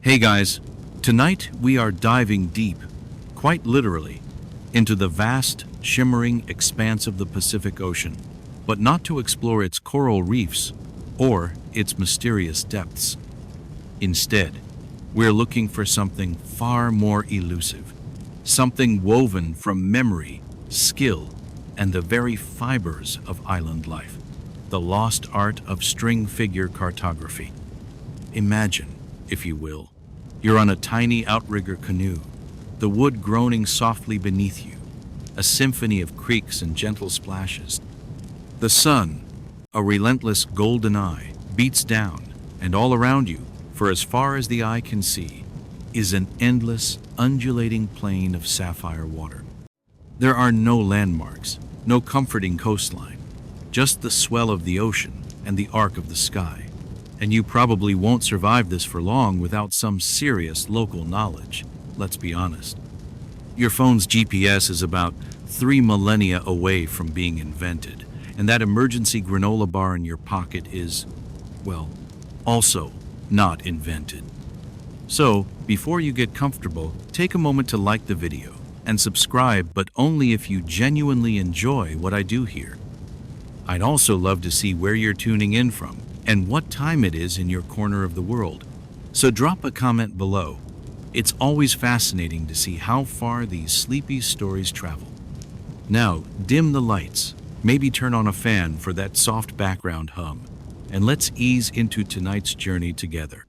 Hey guys, tonight we are diving deep, quite literally, into the vast, shimmering expanse of the Pacific Ocean, but not to explore its coral reefs or its mysterious depths. Instead, we're looking for something far more elusive, something woven from memory, skill, and the very fibers of island life, the lost art of string figure cartography. Imagine, if you will, you're on a tiny outrigger canoe, the wood groaning softly beneath you, a symphony of creaks and gentle splashes. The sun, a relentless golden eye, beats down, and all around you, for as far as the eye can see, is an endless, undulating plain of sapphire water. There are no landmarks, no comforting coastline, just the swell of the ocean and the arc of the sky. And you probably won't survive this for long without some serious local knowledge, let's be honest. Your phone's GPS is about 3 millennia away from being invented, and that emergency granola bar in your pocket is, well, also not invented. So, before you get comfortable, take a moment to like the video and subscribe, but only if you genuinely enjoy what I do here. I'd also love to see where you're tuning in from and what time it is in your corner of the world. So drop a comment below. It's always fascinating to see how far these sleepy stories travel. Now, dim the lights, maybe turn on a fan for that soft background hum, and let's ease into tonight's journey together.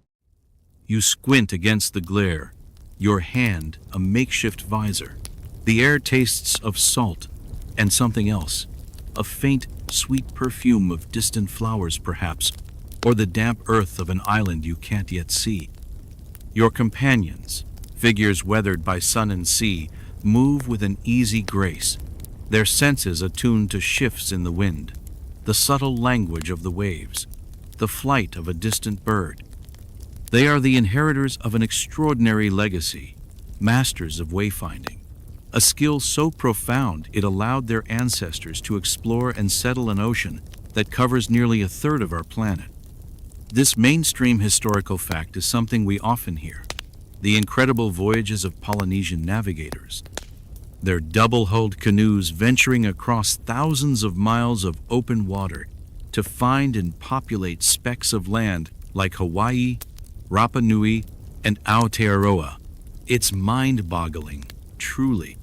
You squint against the glare, your hand a makeshift visor. The air tastes of salt and something else, a faint, sweet perfume of distant flowers perhaps, or the damp earth of an island you can't yet see. Your companions, figures weathered by sun and sea, move with an easy grace, their senses attuned to shifts in the wind, the subtle language of the waves, the flight of a distant bird. They are the inheritors of an extraordinary legacy, masters of wayfinding, a skill so profound it allowed their ancestors to explore and settle an ocean that covers nearly a third of our planet. This mainstream historical fact is something we often hear: the incredible voyages of Polynesian navigators. Their double-hulled canoes venturing across thousands of miles of open water to find and populate specks of land like Hawaii, Rapa Nui, and Aotearoa. It's mind-boggling, truly.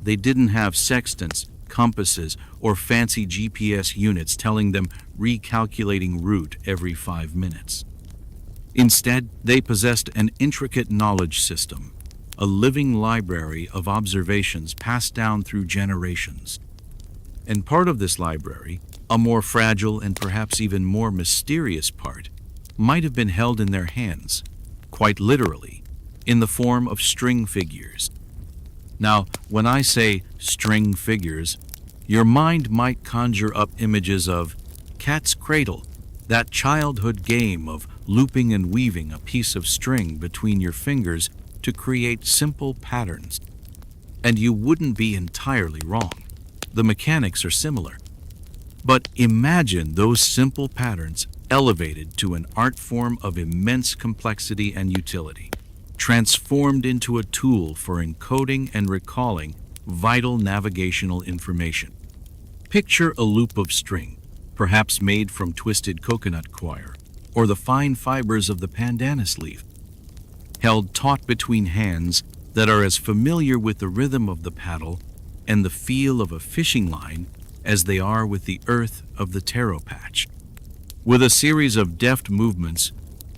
They didn't have sextants, compasses, or fancy GPS units telling them recalculating route every 5 minutes. Instead, they possessed an intricate knowledge system, a living library of observations passed down through generations. And part of this library, a more fragile and perhaps even more mysterious part, might have been held in their hands, quite literally, in the form of string figures. Now, when I say string figures, your mind might conjure up images of cat's cradle, that childhood game of looping and weaving a piece of string between your fingers to create simple patterns. And you wouldn't be entirely wrong. The mechanics are similar. But imagine those simple patterns elevated to an art form of immense complexity and utility, transformed into a tool for encoding and recalling vital navigational information. Picture a loop of string, perhaps made from twisted coconut coir, or the fine fibers of the pandanus leaf, held taut between hands that are as familiar with the rhythm of the paddle and the feel of a fishing line as they are with the earth of the taro patch. With a series of deft movements,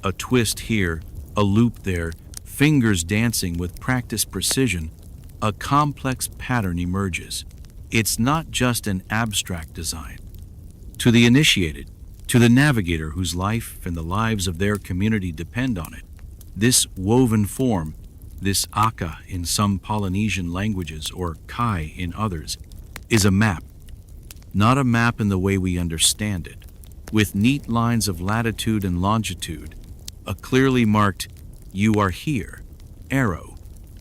a twist here, a loop there, fingers dancing with practiced precision, a complex pattern emerges. It's not just an abstract design. To the initiated, to the navigator whose life and the lives of their community depend on it, this woven form, this aka in some Polynesian languages or kai in others, is a map. Not a map in the way we understand it, with neat lines of latitude and longitude, a clearly marked "you are here" arrow,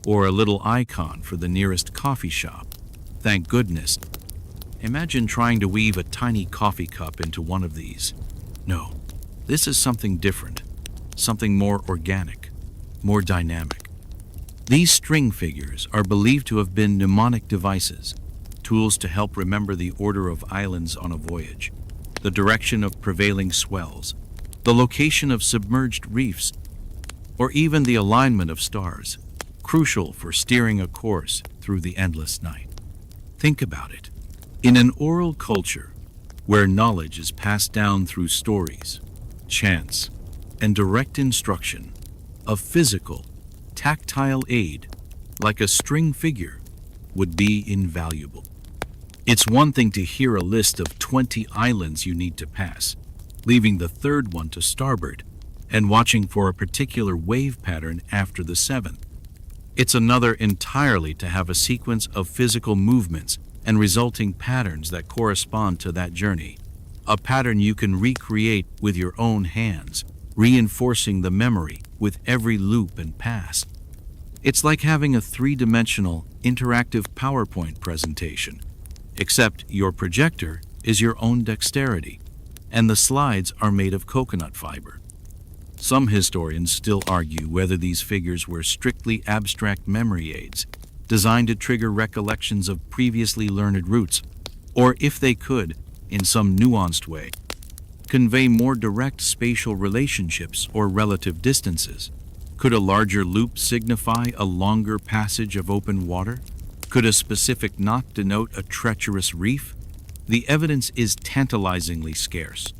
or a little icon for the nearest coffee shop. Thank goodness. Imagine trying to weave a tiny coffee cup into one of these. No, this is something different, something more organic. more dynamic. These string figures are believed to have been mnemonic devices, tools to help remember the order of islands on a voyage, the direction of prevailing swells, the location of submerged reefs, or even the alignment of stars, crucial for steering a course through the endless night. Think about it. In an oral culture, where knowledge is passed down through stories, chants, and direct instruction, a physical, tactile aid, like a string figure, would be invaluable. It's one thing to hear a list of 20 islands you need to pass, leaving the third one to starboard, and watching for a particular wave pattern after the seventh. It's another entirely to have a sequence of physical movements and resulting patterns that correspond to that journey, a pattern you can recreate with your own hands, reinforcing the memory with every loop and pass. It's like having a three-dimensional, interactive PowerPoint presentation, except your projector is your own dexterity, and the slides are made of coconut fiber. Some historians still argue whether these figures were strictly abstract memory aids, designed to trigger recollections of previously learned routes, or if they could, in some nuanced way, convey more direct spatial relationships or relative distances. Could a larger loop signify a longer passage of open water? Could a specific knot denote a treacherous reef? The evidence is tantalizingly scarce.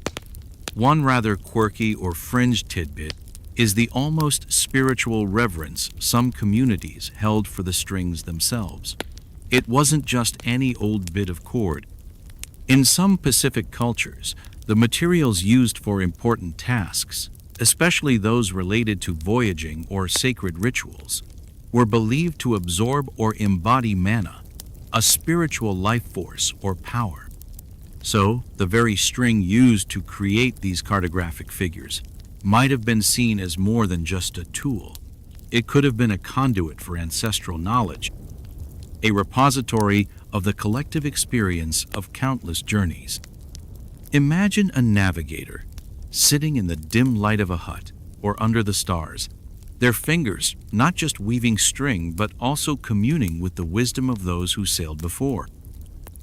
One rather quirky or fringe tidbit is the almost spiritual reverence some communities held for the strings themselves. It wasn't just any old bit of cord. In some Pacific cultures, the materials used for important tasks, especially those related to voyaging or sacred rituals, were believed to absorb or embody mana, a spiritual life force or power. So, the very string used to create these cartographic figures might have been seen as more than just a tool. It could have been a conduit for ancestral knowledge, a repository of the collective experience of countless journeys. Imagine a navigator sitting in the dim light of a hut or under the stars, their fingers not just weaving string but also communing with the wisdom of those who sailed before.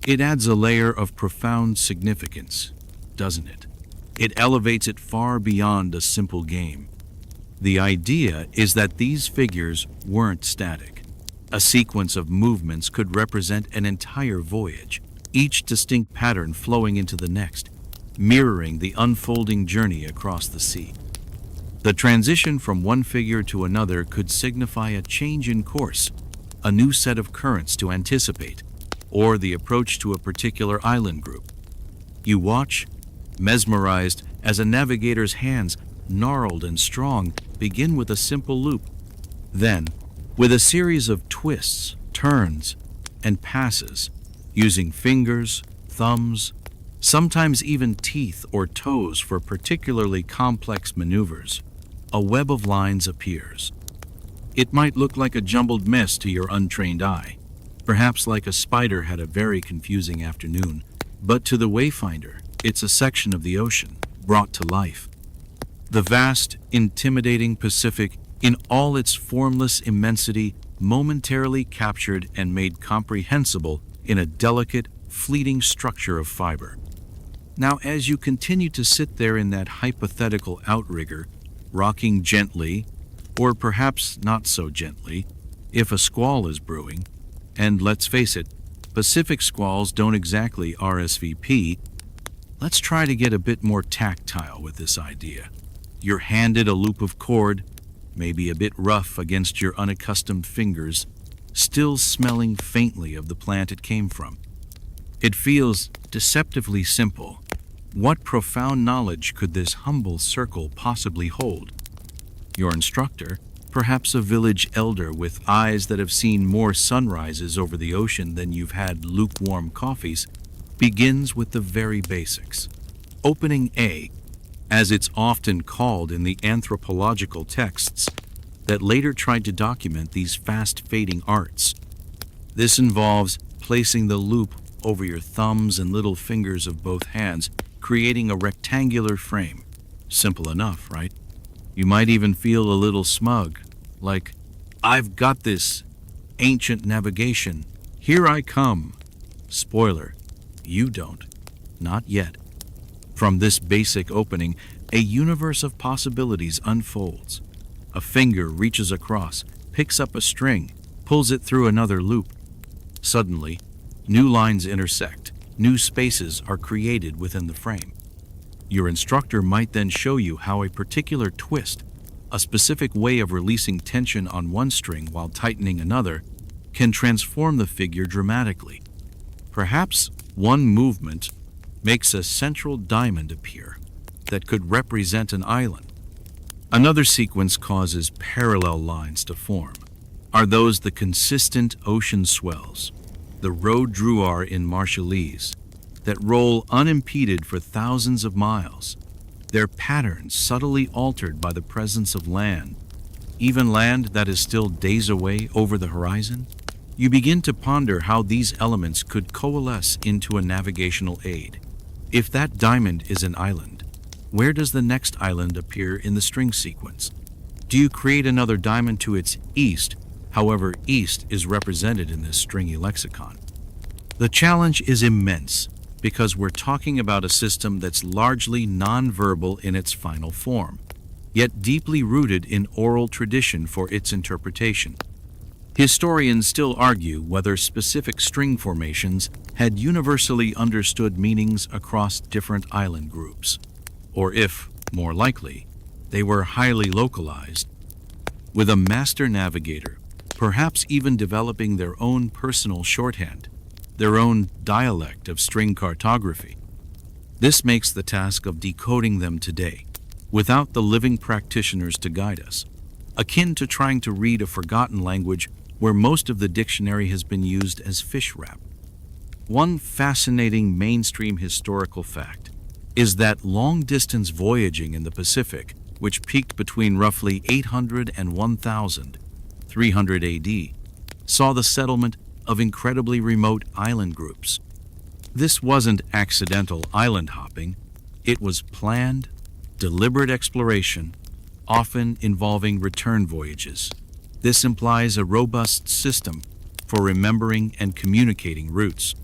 It adds a layer of profound significance, doesn't it? It elevates it far beyond a simple game. The idea is that these figures weren't static. A sequence of movements could represent an entire voyage, each distinct pattern flowing into the next, mirroring the unfolding journey across the sea. The transition from one figure to another could signify a change in course, a new set of currents to anticipate, or the approach to a particular island group. You watch, mesmerized, as a navigator's hands, gnarled and strong, begin with a simple loop. Then, with a series of twists, turns, and passes, using fingers, thumbs, sometimes even teeth or toes for particularly complex maneuvers, a web of lines appears. It might look like a jumbled mess to your untrained eye, perhaps like a spider had a very confusing afternoon, but to the wayfinder, it's a section of the ocean brought to life. The vast, intimidating Pacific, in all its formless immensity, momentarily captured and made comprehensible in a delicate, fleeting structure of fiber. Now, as you continue to sit there in that hypothetical outrigger, rocking gently, or perhaps not so gently, if a squall is brewing, and let's face it, Pacific squalls don't exactly RSVP, let's try to get a bit more tactile with this idea. You're handed a loop of cord, maybe a bit rough against your unaccustomed fingers, still smelling faintly of the plant it came from. It feels deceptively simple. What profound knowledge could this humble circle possibly hold? Your instructor, perhaps a village elder with eyes that have seen more sunrises over the ocean than you've had lukewarm coffees, begins with the very basics. Opening A, as it's often called in the anthropological texts that later tried to document these fast-fading arts. This involves placing the loop over your thumbs and little fingers of both hands, creating a rectangular frame. Simple enough, right? You might even feel a little smug, like, "I've got this ancient navigation. Here I come." Spoiler, you don't. Not yet. From this basic opening, a universe of possibilities unfolds. A finger reaches across, picks up a string, pulls it through another loop. Suddenly, new lines intersect, new spaces are created within the frame. Your instructor might then show you how a particular twist, a specific way of releasing tension on one string while tightening another, can transform the figure dramatically. Perhaps one movement makes a central diamond appear that could represent an island. Another sequence causes parallel lines to form. Are those the consistent ocean swells, the road druar in Marshallese, that roll unimpeded for thousands of miles, their patterns subtly altered by the presence of land, even land that is still days away over the horizon? You begin to ponder how these elements could coalesce into a navigational aid. If that diamond is an island, where does the next island appear in the string sequence? Do you create another diamond to its east, however east is represented in this stringy lexicon? The challenge is immense because we're talking about a system that's largely nonverbal in its final form, yet deeply rooted in oral tradition for its interpretation. Historians still argue whether specific string formations had universally understood meanings across different island groups, or if, more likely, they were highly localized, with a master navigator, perhaps even developing their own personal shorthand, their own dialect of string cartography. This makes the task of decoding them today, without the living practitioners to guide us, akin to trying to read a forgotten language where most of the dictionary has been used as fish wrap. One fascinating mainstream historical fact is that long-distance voyaging in the Pacific, which peaked between roughly 800 and 1300 AD, saw the settlement of incredibly remote island groups. This wasn't accidental island hopping, it was planned, deliberate exploration, often involving return voyages. This implies a robust system for remembering and communicating routes.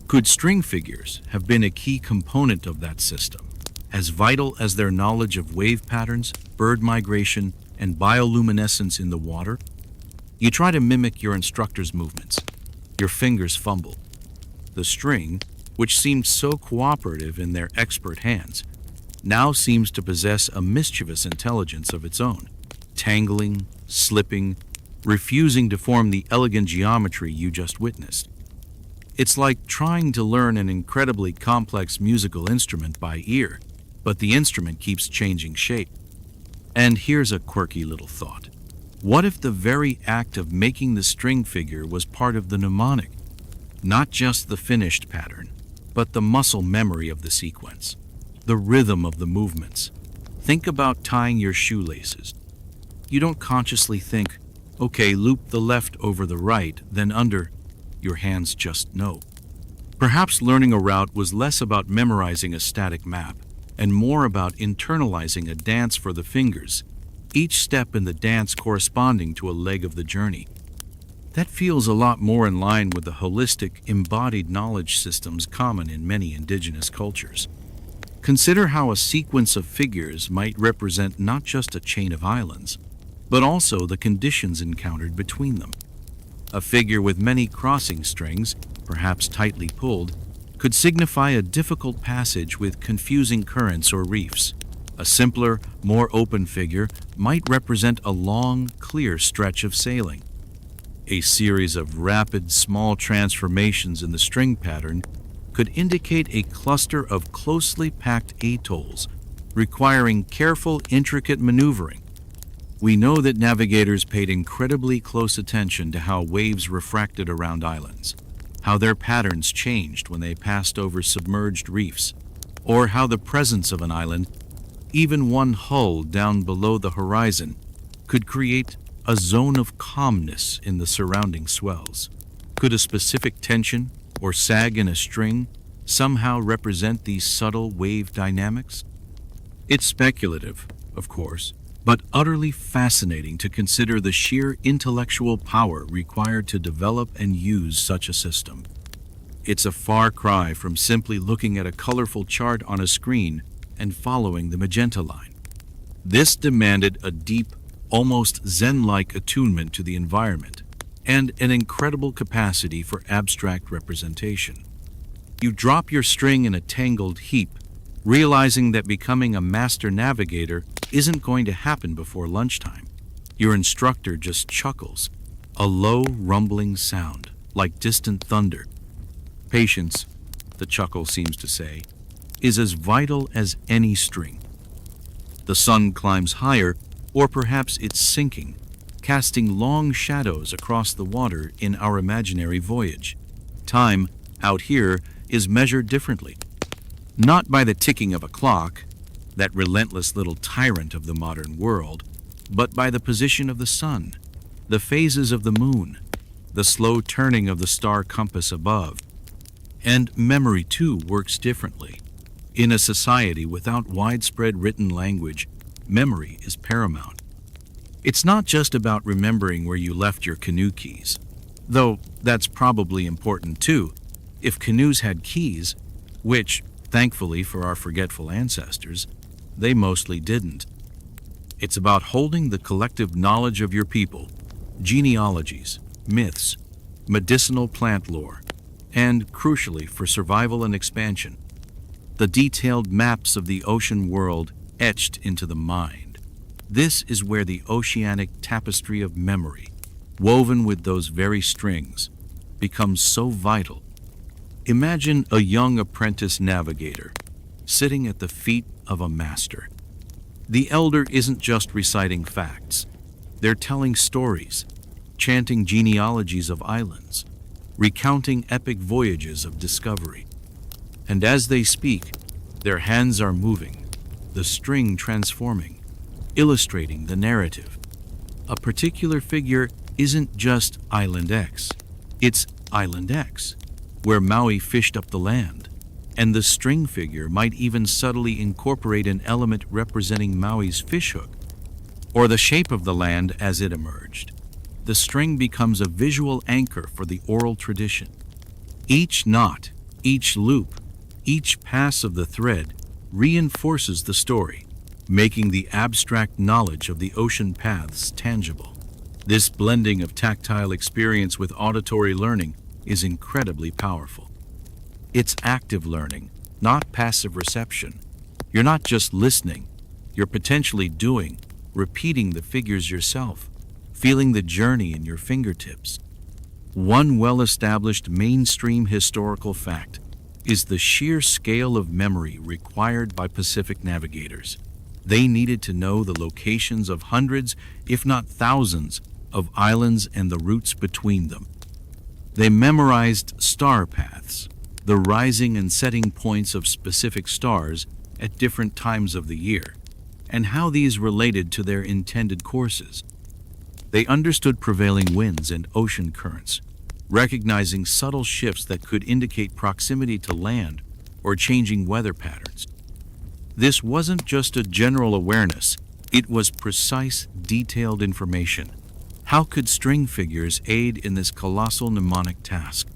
Could string figures have been a key component of that system, as vital as their knowledge of wave patterns, bird migration, and bioluminescence in the water? You try to mimic your instructor's movements. Your fingers fumble. The string, which seemed so cooperative in their expert hands, now seems to possess a mischievous intelligence of its own, tangling, slipping, refusing to form the elegant geometry you just witnessed. It's like trying to learn an incredibly complex musical instrument by ear, but the instrument keeps changing shape. And here's a quirky little thought. What if the very act of making the string figure was part of the mnemonic? Not just the finished pattern, but the muscle memory of the sequence, the rhythm of the movements. Think about tying your shoelaces. You don't consciously think, okay, loop the left over the right, then under. Your hands just know. Perhaps learning a route was less about memorizing a static map and more about internalizing a dance for the fingers, each step in the dance corresponding to a leg of the journey. That feels a lot more in line with the holistic, embodied knowledge systems common in many indigenous cultures. Consider how a sequence of figures might represent not just a chain of islands, but also the conditions encountered between them. A figure with many crossing strings, perhaps tightly pulled, could signify a difficult passage with confusing currents or reefs. A simpler, more open figure might represent a long, clear stretch of sailing. A series of rapid, small transformations in the string pattern could indicate a cluster of closely packed atolls, requiring careful, intricate maneuvering. We know that navigators paid incredibly close attention to how waves refracted around islands, how their patterns changed when they passed over submerged reefs, or how the presence of an island, even one hull down below the horizon, could create a zone of calmness in the surrounding swells. Could a specific tension or sag in a string somehow represent these subtle wave dynamics? It's speculative, of course, but utterly fascinating to consider the sheer intellectual power required to develop and use such a system. It's a far cry from simply looking at a colorful chart on a screen and following the magenta line. This demanded a deep, almost Zen-like attunement to the environment and an incredible capacity for abstract representation. You drop your string in a tangled heap, realizing that becoming a master navigator isn't going to happen before lunchtime. Your instructor just chuckles, a low, rumbling sound, like distant thunder. Patience, the chuckle seems to say, is as vital as any string. The sun climbs higher, or perhaps it's sinking, casting long shadows across the water in our imaginary voyage. Time, out here, is measured differently. Not by the ticking of a clock, that relentless little tyrant of the modern world, but by the position of the sun, the phases of the moon, the slow turning of the star compass above. And memory, too, works differently. In a society without widespread written language, memory is paramount. It's not just about remembering where you left your canoe keys, though that's probably important too. If canoes had keys, which, thankfully for our forgetful ancestors, they mostly didn't. It's about holding the collective knowledge of your people, genealogies, myths, medicinal plant lore, and, crucially for survival and expansion, the detailed maps of the ocean world etched into the mind. This is where the oceanic tapestry of memory, woven with those very strings, becomes so vital. Imagine a young apprentice navigator sitting at the feet of a master. The elder isn't just reciting facts. They're telling stories, chanting genealogies of islands, recounting epic voyages of discovery. And as they speak, their hands are moving, the string transforming, illustrating the narrative. A particular figure isn't just Island X, it's Island X, where Maui fished up the land, and the string figure might even subtly incorporate an element representing Maui's fishhook, or the shape of the land as it emerged. The string becomes a visual anchor for the oral tradition. Each knot, each loop, each pass of the thread reinforces the story, making the abstract knowledge of the ocean paths tangible. This blending of tactile experience with auditory learning is incredibly powerful. It's active learning, not passive reception. You're not just listening, you're potentially doing, repeating the figures yourself, feeling the journey in your fingertips. One well-established mainstream historical fact is the sheer scale of memory required by Pacific navigators. They needed to know the locations of hundreds, if not thousands, of islands and the routes between them. They memorized star paths, the rising and setting points of specific stars at different times of the year, and how these related to their intended courses. They understood prevailing winds and ocean currents, recognizing subtle shifts that could indicate proximity to land or changing weather patterns. This wasn't just a general awareness, it was precise, detailed information. How could string figures aid in this colossal mnemonic task?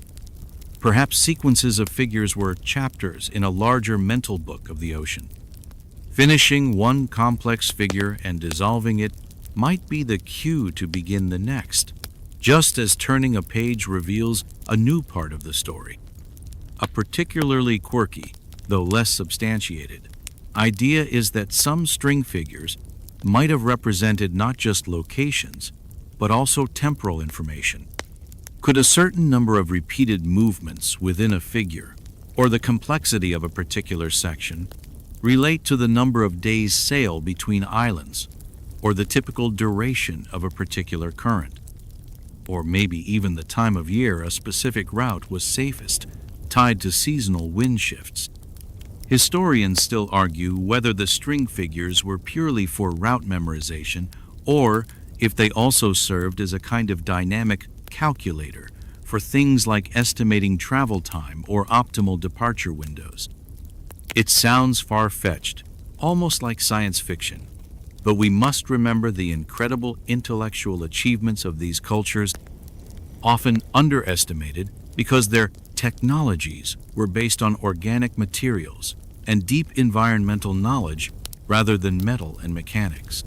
Perhaps sequences of figures were chapters in a larger mental book of the ocean. Finishing one complex figure and dissolving it might be the cue to begin the next, just as turning a page reveals a new part of the story. A particularly quirky, though less substantiated, idea is that some string figures might have represented not just locations, but also temporal information. Could a certain number of repeated movements within a figure, or the complexity of a particular section, relate to the number of days' sail between islands, or the typical duration of a particular current? Or maybe even the time of year a specific route was safest, tied to seasonal wind shifts. Historians still argue whether the string figures were purely for route memorization, or if they also served as a kind of dynamic calculator for things like estimating travel time or optimal departure windows. It sounds far-fetched, almost like science fiction, But we must remember the incredible intellectual achievements of these cultures, often underestimated because their technologies were based on organic materials and deep environmental knowledge rather than metal and mechanics.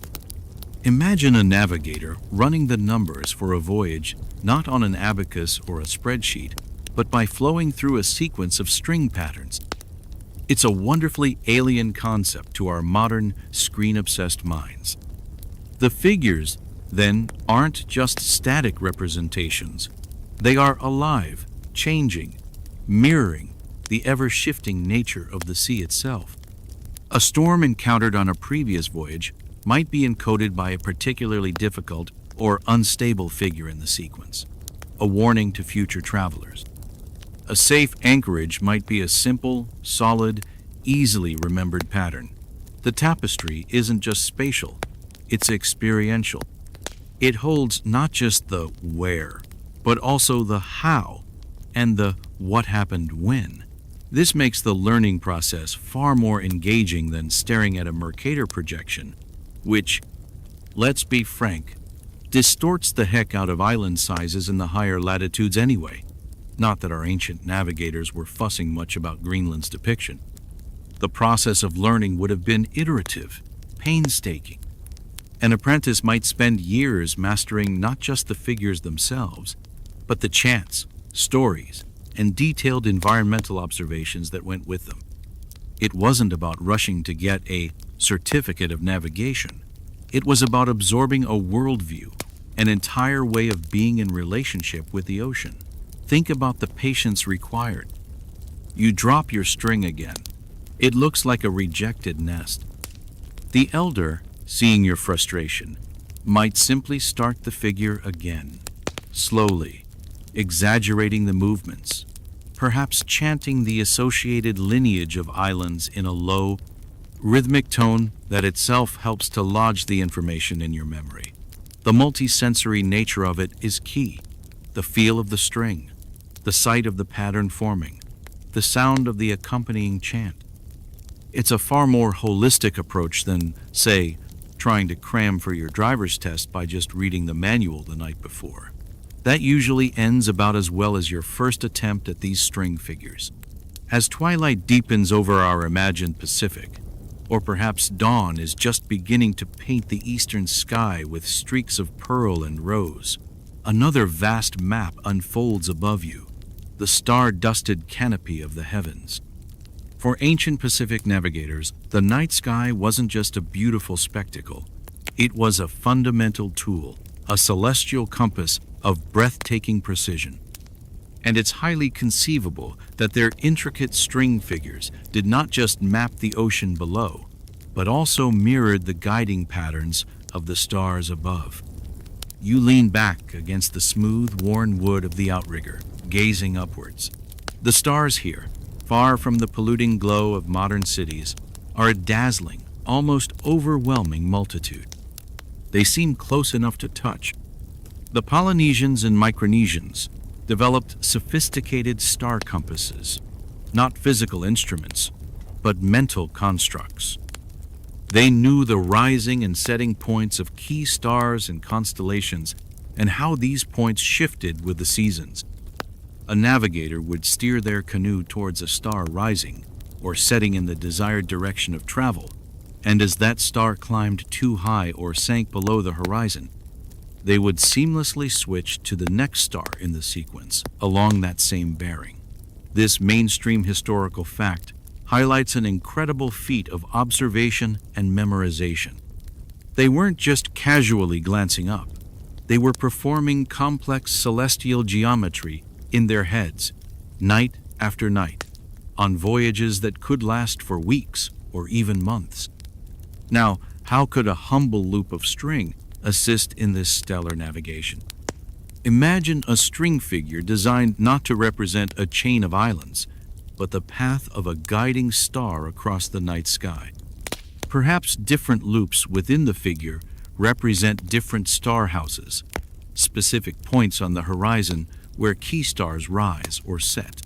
Imagine a navigator running the numbers for a voyage not on an abacus or a spreadsheet, but by flowing through a sequence of string patterns. It's a wonderfully alien concept to our modern, screen-obsessed minds. The figures, then, aren't just static representations. They are alive, changing, mirroring the ever-shifting nature of the sea itself. A storm encountered on a previous voyage might be encoded by a particularly difficult or unstable figure in the sequence, a warning to future travelers. A safe anchorage might be a simple, solid, easily remembered pattern. The tapestry isn't just spatial, it's experiential. It holds not just the where, but also the how and the what happened when. This makes the learning process far more engaging than staring at a Mercator projection, which, let's be frank, distorts the heck out of island sizes in the higher latitudes anyway. Not that our ancient navigators were fussing much about Greenland's depiction. The process of learning would have been iterative, painstaking. An apprentice might spend years mastering not just the figures themselves, but the chants, stories, and detailed environmental observations that went with them. It wasn't about rushing to get a certificate of navigation. It was about absorbing a worldview, an entire way of being in relationship with the ocean. Think about the patience required. You drop your string again. It looks like a rejected nest. The elder, seeing your frustration, might simply start the figure again, slowly, exaggerating the movements, perhaps chanting the associated lineage of islands in a low, rhythmic tone that itself helps to lodge the information in your memory. The multisensory nature of it is key. The feel of the string, the sight of the pattern forming, the sound of the accompanying chant. It's a far more holistic approach than, say, trying to cram for your driver's test by just reading the manual the night before. That usually ends about as well as your first attempt at these string figures. As twilight deepens over our imagined Pacific, or perhaps dawn is just beginning to paint the eastern sky with streaks of pearl and rose, another vast map unfolds above you, the star-dusted canopy of the heavens. For ancient Pacific navigators, the night sky wasn't just a beautiful spectacle. It was a fundamental tool, a celestial compass of breathtaking precision. And it's highly conceivable that their intricate string figures did not just map the ocean below, but also mirrored the guiding patterns of the stars above. You lean back against the smooth, worn wood of the outrigger, gazing upwards. The stars here, far from the polluting glow of modern cities, are a dazzling, almost overwhelming multitude. They seem close enough to touch. The Polynesians and Micronesians developed sophisticated star compasses, not physical instruments, but mental constructs. They knew the rising and setting points of key stars and constellations and how these points shifted with the seasons. A navigator would steer their canoe towards a star rising or setting in the desired direction of travel, and as that star climbed too high or sank below the horizon, they would seamlessly switch to the next star in the sequence along that same bearing. This mainstream historical fact highlights an incredible feat of observation and memorization. They weren't just casually glancing up. They were performing complex celestial geometry in their heads, night after night, on voyages that could last for weeks or even months. Now, how could a humble loop of string assist in this stellar navigation? Imagine a string figure designed not to represent a chain of islands, but the path of a guiding star across the night sky. Perhaps different loops within the figure represent different star houses, specific points on the horizon where key stars rise or set.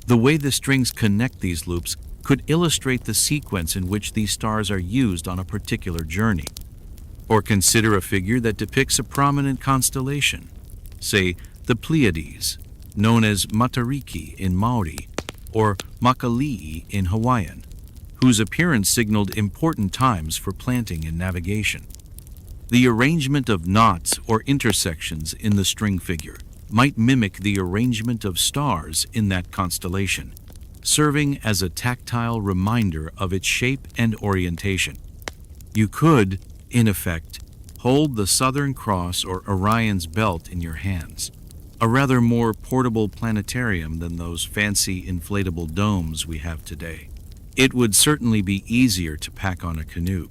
The way the strings connect these loops could illustrate the sequence in which these stars are used on a particular journey. Or consider a figure that depicts a prominent constellation, say the Pleiades, known as Matariki in Maori or Makalii in Hawaiian, whose appearance signaled important times for planting and navigation. The arrangement of knots or intersections in the string figure might mimic the arrangement of stars in that constellation, serving as a tactile reminder of its shape and orientation. You could, in effect, hold the Southern Cross or Orion's Belt in your hands, a rather more portable planetarium than those fancy inflatable domes we have today. It would certainly be easier to pack on a canoe.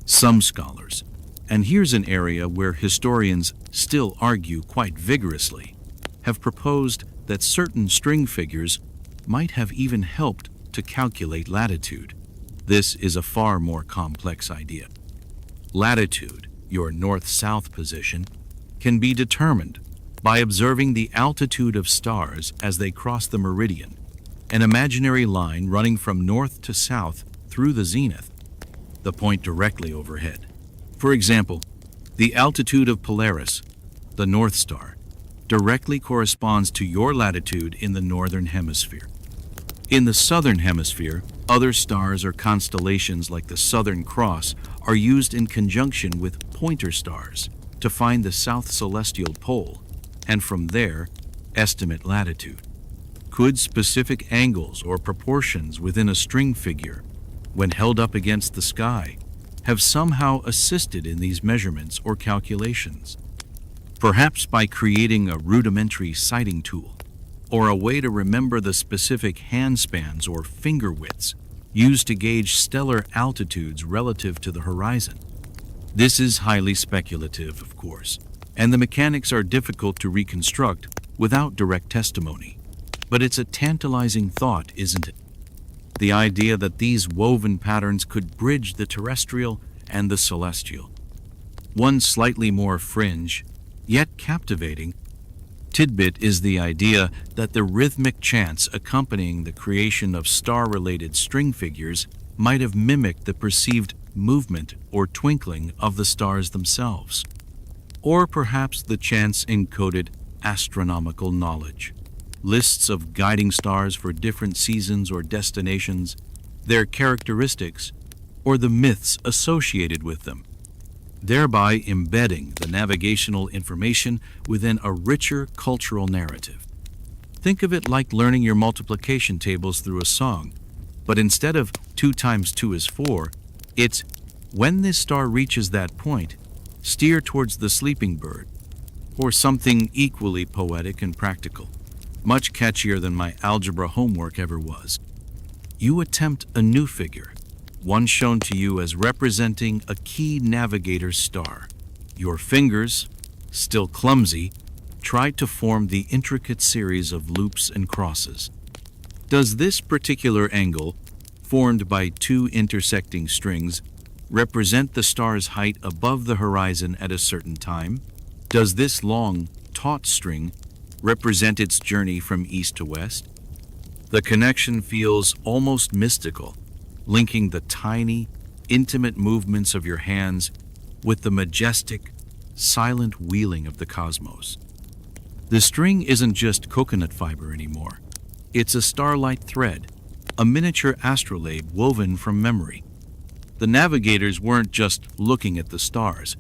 Some scholars, and here's an area where historians still argue quite vigorously, have proposed that certain string figures might have even helped to calculate latitude. This is a far more complex idea. Latitude, your north-south position, can be determined by observing the altitude of stars as they cross the meridian, an imaginary line running from north to south through the zenith, the point directly overhead. For example, the altitude of Polaris, the North Star, directly corresponds to your latitude in the northern hemisphere. In the southern hemisphere, other stars or constellations like the Southern Cross are used in conjunction with pointer stars to find the south celestial pole, and from there, estimate latitude. Could specific angles or proportions within a string figure, when held up against the sky, have somehow assisted in these measurements or calculations? Perhaps by creating a rudimentary sighting tool, or a way to remember the specific handspans or finger widths used to gauge stellar altitudes relative to the horizon. This is highly speculative, of course, and the mechanics are difficult to reconstruct without direct testimony. But it's a tantalizing thought, isn't it? The idea that these woven patterns could bridge the terrestrial and the celestial. One slightly more fringe, yet captivating, tidbit is the idea that the rhythmic chants accompanying the creation of star-related string figures might have mimicked the perceived movement or twinkling of the stars themselves. Or perhaps the chants encoded astronomical knowledge, lists of guiding stars for different seasons or destinations, their characteristics, or the myths associated with them, thereby embedding the navigational information within a richer cultural narrative. Think of it like learning your multiplication tables through a song, but instead of 2 times 2 is 4, it's when this star reaches that point, steer towards the sleeping bird, or something equally poetic and practical, much catchier than my algebra homework ever was. You attempt a new figure, one shown to you as representing a key navigator star. Your fingers, still clumsy, try to form the intricate series of loops and crosses. Does this particular angle, formed by 2 intersecting strings, represent the star's height above the horizon at a certain time? Does this long, taut string represent its journey from east to west? The connection feels almost mystical, linking the tiny, intimate movements of your hands with the majestic, silent wheeling of the cosmos. The string isn't just coconut fiber anymore. It's a starlight thread, a miniature astrolabe woven from memory. The navigators weren't just looking at the stars,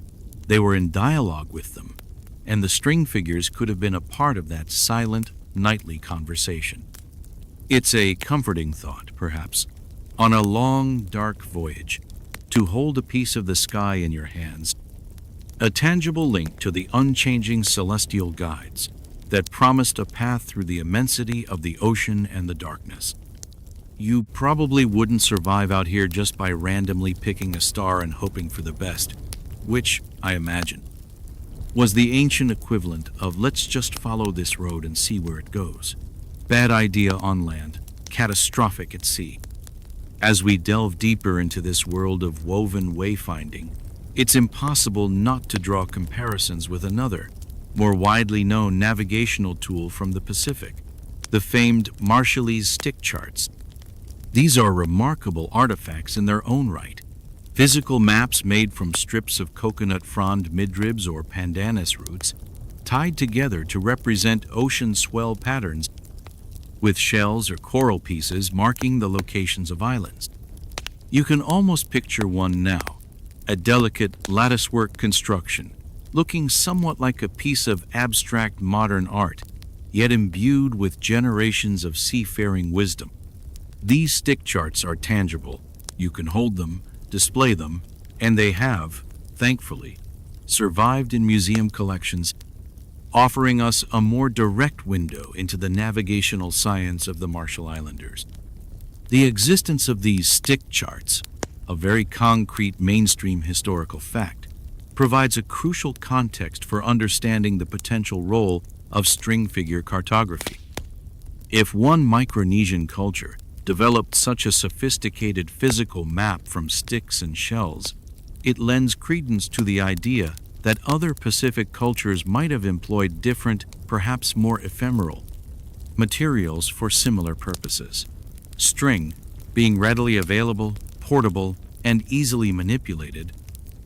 they were in dialogue with them, and the string figures could have been a part of that silent, nightly conversation. It's a comforting thought, perhaps, on a long, dark voyage, to hold a piece of the sky in your hands, a tangible link to the unchanging celestial guides that promised a path through the immensity of the ocean and the darkness. You probably wouldn't survive out here just by randomly picking a star and hoping for the best, which, I imagine, was the ancient equivalent of let's just follow this road and see where it goes. Bad idea on land, catastrophic at sea. As we delve deeper into this world of woven wayfinding, it's impossible not to draw comparisons with another, more widely known navigational tool from the Pacific, the famed Marshallese stick charts. These are remarkable artifacts in their own right, Physical maps made from strips of coconut frond midribs or pandanus roots, tied together to represent ocean swell patterns, with shells or coral pieces marking the locations of islands. You can almost picture one now, a delicate latticework construction, looking somewhat like a piece of abstract modern art, yet imbued with generations of seafaring wisdom. These stick charts are tangible. You can hold them, display them, and they have, thankfully, survived in museum collections, offering us a more direct window into the navigational science of the Marshall Islanders. The existence of these stick charts, a very concrete mainstream historical fact, provides a crucial context for understanding the potential role of string figure cartography. If one Micronesian culture developed such a sophisticated physical map from sticks and shells, it lends credence to the idea that other Pacific cultures might have employed different, perhaps more ephemeral, materials for similar purposes. String, being readily available, portable, and easily manipulated,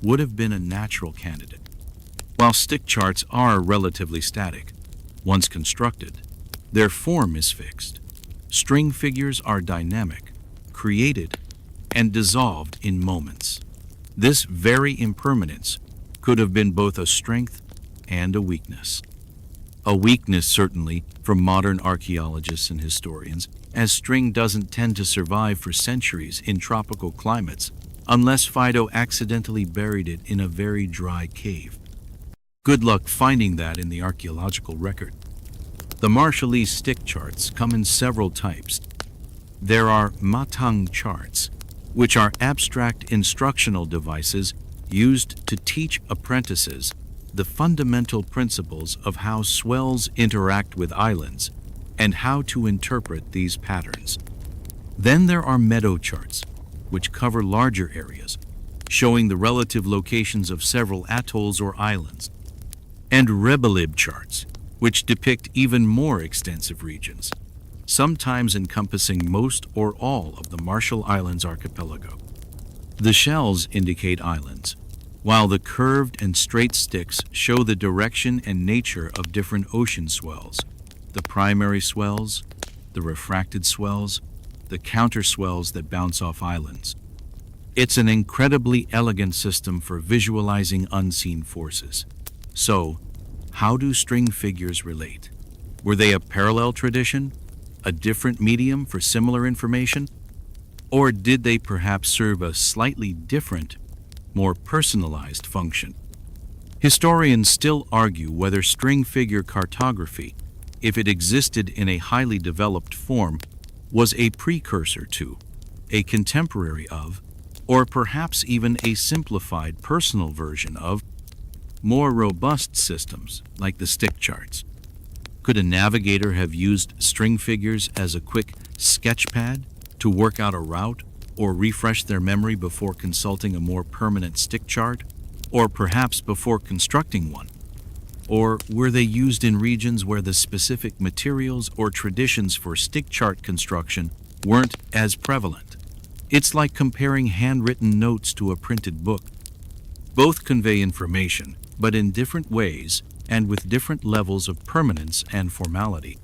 would have been a natural candidate. While stick charts are relatively static, once constructed, their form is fixed. String figures are dynamic, created, and dissolved in moments. This very impermanence could have been both a strength and a weakness. A weakness, certainly, for modern archaeologists and historians, as string doesn't tend to survive for centuries in tropical climates unless Fido accidentally buried it in a very dry cave. Good luck finding that in the archaeological record. The Marshallese stick charts come in several types. There are matang charts, which are abstract instructional devices used to teach apprentices the fundamental principles of how swells interact with islands and how to interpret these patterns. Then there are meadow charts, which cover larger areas, showing the relative locations of several atolls or islands, and rebelib charts, which depict even more extensive regions, sometimes encompassing most or all of the Marshall Islands archipelago. The shells indicate islands, while the curved and straight sticks show the direction and nature of different ocean swells, the primary swells, the refracted swells, the counter swells that bounce off islands. It's an incredibly elegant system for visualizing unseen forces. So, how do string figures relate? Were they a parallel tradition, a different medium for similar information? Or did they perhaps serve a slightly different, more personalized function? Historians still argue whether string figure cartography, if it existed in a highly developed form, was a precursor to, a contemporary of, or perhaps even a simplified personal version of, more robust systems like the stick charts. Could a navigator have used string figures as a quick sketch pad to work out a route or refresh their memory before consulting a more permanent stick chart, or perhaps before constructing one? Or were they used in regions where the specific materials or traditions for stick chart construction weren't as prevalent? It's like comparing handwritten notes to a printed book. Both convey information, but in different ways and with different levels of permanence and formality.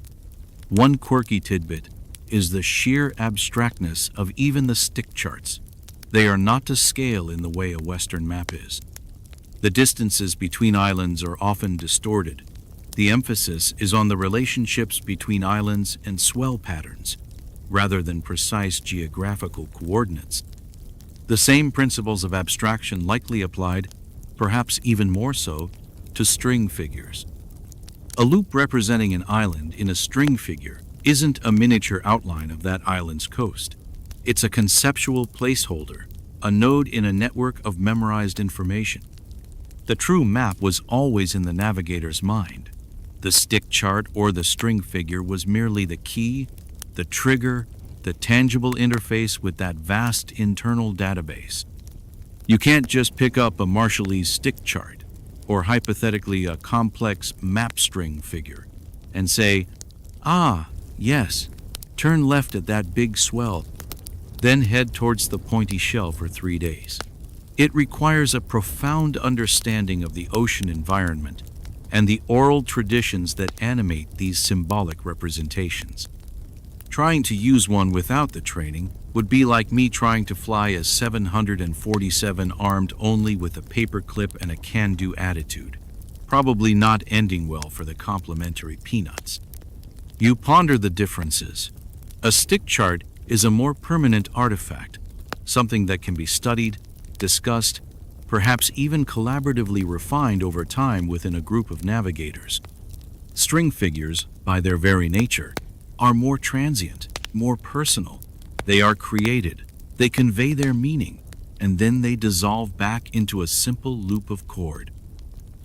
One quirky tidbit is the sheer abstractness of even the stick charts. They are not to scale in the way a Western map is. The distances between islands are often distorted. The emphasis is on the relationships between islands and swell patterns, rather than precise geographical coordinates. The same principles of abstraction likely applied, perhaps even more so, to string figures. A loop representing an island in a string figure isn't a miniature outline of that island's coast. It's a conceptual placeholder, a node in a network of memorized information. The true map was always in the navigator's mind. The stick chart or the string figure was merely the key, the trigger, the tangible interface with that vast internal database. You can't just pick up a Marshallese stick chart, or hypothetically a complex map string figure, and say, "Ah, yes, turn left at that big swell, then head towards the pointy shell for 3 days." It requires a profound understanding of the ocean environment and the oral traditions that animate these symbolic representations. Trying to use one without the training would be like me trying to fly a 747 armed only with a paperclip and a can-do attitude, probably not ending well for the complimentary peanuts. You ponder the differences. A stick chart is a more permanent artifact, something that can be studied, discussed, perhaps even collaboratively refined over time within a group of navigators. String figures, by their very nature, are more transient, more personal. They are created, they convey their meaning, and then they dissolve back into a simple loop of chord.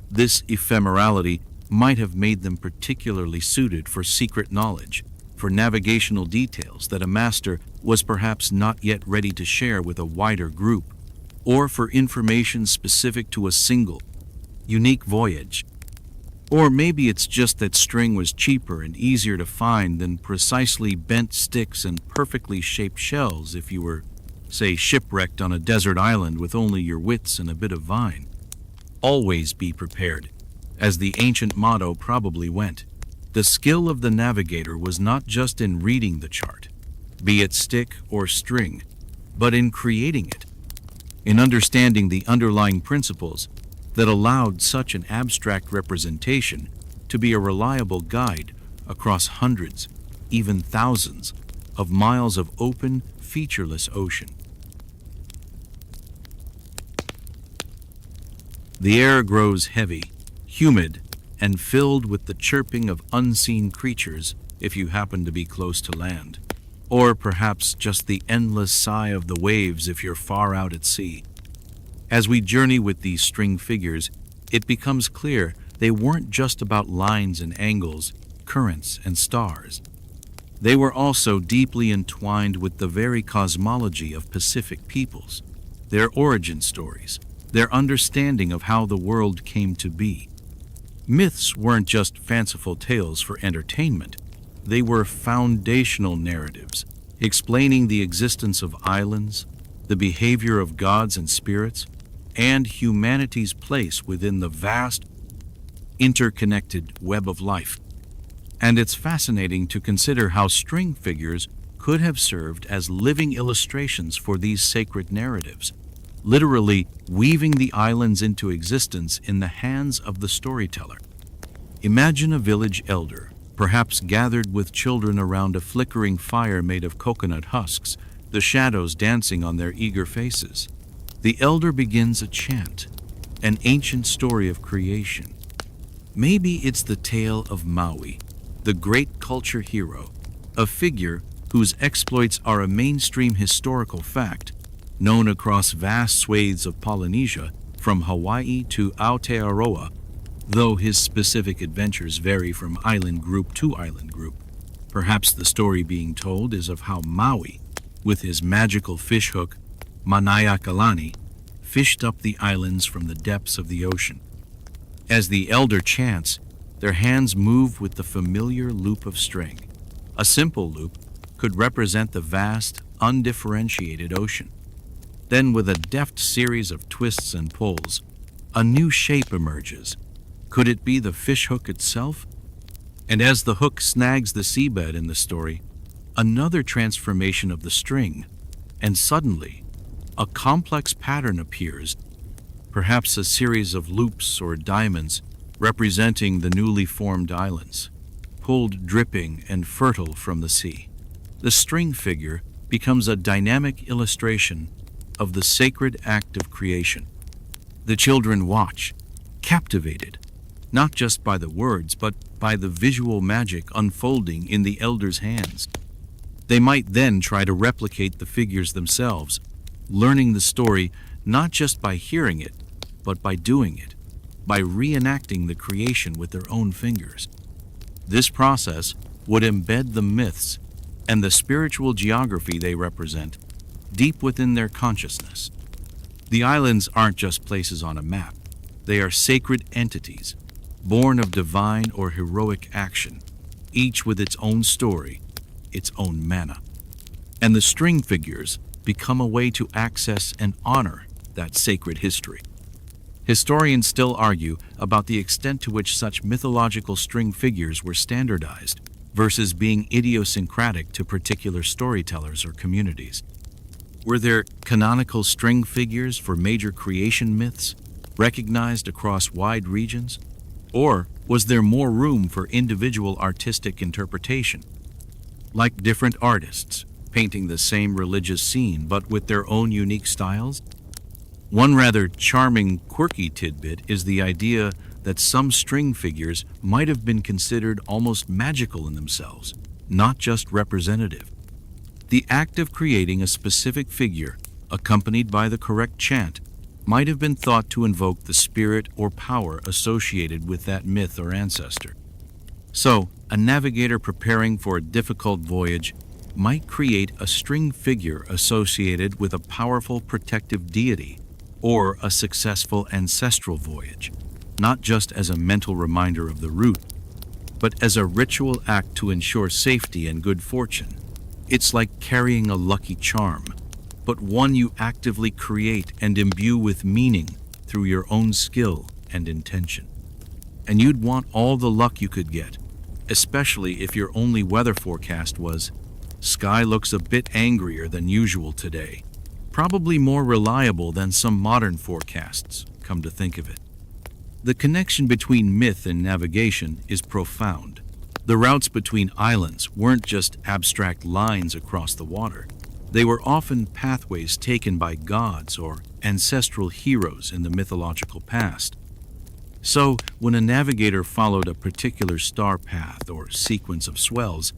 This ephemerality might have made them particularly suited for secret knowledge, for navigational details that a master was perhaps not yet ready to share with a wider group, or for information specific to a single, unique voyage. Or maybe it's just that string was cheaper and easier to find than precisely bent sticks and perfectly shaped shells if you were, say, shipwrecked on a desert island with only your wits and a bit of vine. Always be prepared, as the ancient motto probably went. The skill of the navigator was not just in reading the chart, be it stick or string, but in creating it, in understanding the underlying principles that allowed such an abstract representation to be a reliable guide across hundreds, even thousands, of miles of open, featureless ocean. The air grows heavy, humid, and filled with the chirping of unseen creatures if you happen to be close to land, or perhaps just the endless sigh of the waves if you're far out at sea. As we journey with these string figures, it becomes clear they weren't just about lines and angles, currents and stars. They were also deeply entwined with the very cosmology of Pacific peoples, their origin stories, their understanding of how the world came to be. Myths weren't just fanciful tales for entertainment. They were foundational narratives, explaining the existence of islands, the behavior of gods and spirits, and humanity's place within the vast, interconnected web of life. And it's fascinating to consider how string figures could have served as living illustrations for these sacred narratives, literally weaving the islands into existence in the hands of the storyteller. Imagine a village elder, perhaps gathered with children around a flickering fire made of coconut husks, the shadows dancing on their eager faces. The elder begins a chant, an ancient story of creation. Maybe it's the tale of Maui, the great culture hero, a figure whose exploits are a mainstream historical fact, known across vast swathes of Polynesia, from Hawaii to Aotearoa, though his specific adventures vary from island group to island group. Perhaps the story being told is of how Maui, with his magical fishhook, Manaiakalani, fished up the islands from the depths of the ocean. As the elder chants, their hands move with the familiar loop of string. A simple loop could represent the vast, undifferentiated ocean. Then, with a deft series of twists and pulls, a new shape emerges. Could it be the fishhook itself? And as the hook snags the seabed in the story, another transformation of the string, and suddenly, a complex pattern appears, perhaps a series of loops or diamonds representing the newly formed islands, pulled dripping and fertile from the sea. The string figure becomes a dynamic illustration of the sacred act of creation. The children watch, captivated, not just by the words, but by the visual magic unfolding in the elder's hands. They might then try to replicate the figures themselves, learning the story not just by hearing it, but by doing it, by reenacting the creation with their own fingers. This process would embed the myths and the spiritual geography they represent deep within their consciousness. The islands aren't just places on a map. They are sacred entities, born of divine or heroic action, each with its own story, its own mana. And the string figures become a way to access and honor that sacred history. Historians still argue about the extent to which such mythological string figures were standardized versus being idiosyncratic to particular storytellers or communities. Were there canonical string figures for major creation myths, recognized across wide regions? Or was there more room for individual artistic interpretation? Like different artists, painting the same religious scene but with their own unique styles? One rather charming, quirky tidbit is the idea that some string figures might have been considered almost magical in themselves, not just representative. The act of creating a specific figure, accompanied by the correct chant, might have been thought to invoke the spirit or power associated with that myth or ancestor. So, a navigator preparing for a difficult voyage might create a string figure associated with a powerful protective deity or a successful ancestral voyage, not just as a mental reminder of the route, but as a ritual act to ensure safety and good fortune. It's like carrying a lucky charm, but one you actively create and imbue with meaning through your own skill and intention. And you'd want all the luck you could get, especially if your only weather forecast was, "Sky looks a bit angrier than usual today." Probably more reliable than some modern forecasts, come to think of it. The connection between myth and navigation is profound. The routes between islands weren't just abstract lines across the water. They were often pathways taken by gods or ancestral heroes in the mythological past. So, when a navigator followed a particular star path or sequence of swells,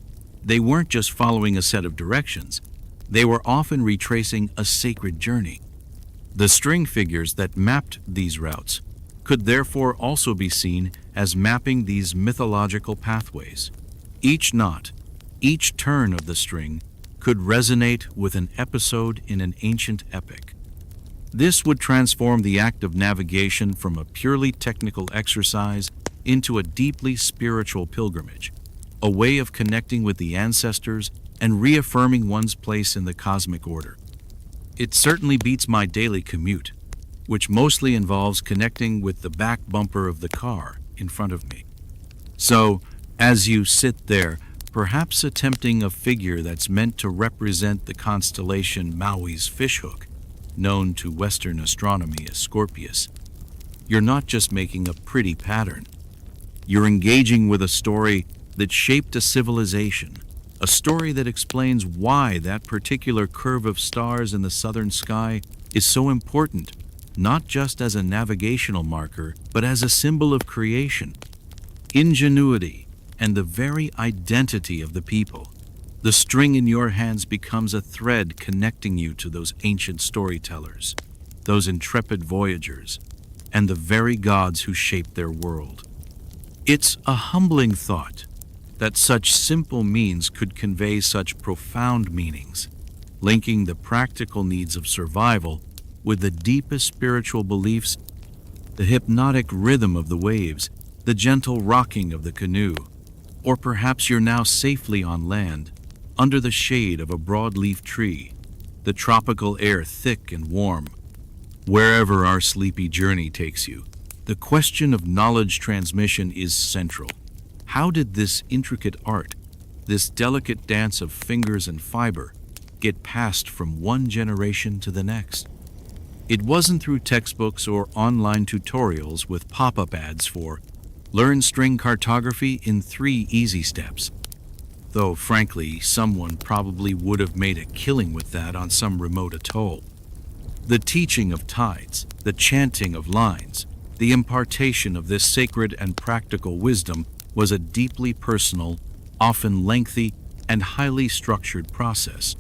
they weren't just following a set of directions. They were often retracing a sacred journey. The string figures that mapped these routes could therefore also be seen as mapping these mythological pathways. Each knot, each turn of the string, could resonate with an episode in an ancient epic. This would transform the act of navigation from a purely technical exercise into a deeply spiritual pilgrimage, a way of connecting with the ancestors and reaffirming one's place in the cosmic order. It certainly beats my daily commute, which mostly involves connecting with the back bumper of the car in front of me. So, as you sit there, perhaps attempting a figure that's meant to represent the constellation Maui's fishhook, known to Western astronomy as Scorpius, you're not just making a pretty pattern. You're engaging with a story that shaped a civilization, a story that explains why that particular curve of stars in the southern sky is so important, not just as a navigational marker, but as a symbol of creation, ingenuity, and the very identity of the people. The string in your hands becomes a thread connecting you to those ancient storytellers, those intrepid voyagers, and the very gods who shaped their world. It's a humbling thought that such simple means could convey such profound meanings, linking the practical needs of survival with the deepest spiritual beliefs, the hypnotic rhythm of the waves, the gentle rocking of the canoe. Or perhaps you're now safely on land, under the shade of a broadleaf tree, the tropical air thick and warm. Wherever our sleepy journey takes you, the question of knowledge transmission is central. How did this intricate art, this delicate dance of fingers and fiber, get passed from one generation to the next? It wasn't through textbooks or online tutorials with pop-up ads for "Learn string cartography in 3 easy steps." Though, frankly, someone probably would have made a killing with that on some remote atoll. The teaching of tides, the chanting of lines, the impartation of this sacred and practical wisdom was a deeply personal, often lengthy, and highly structured process.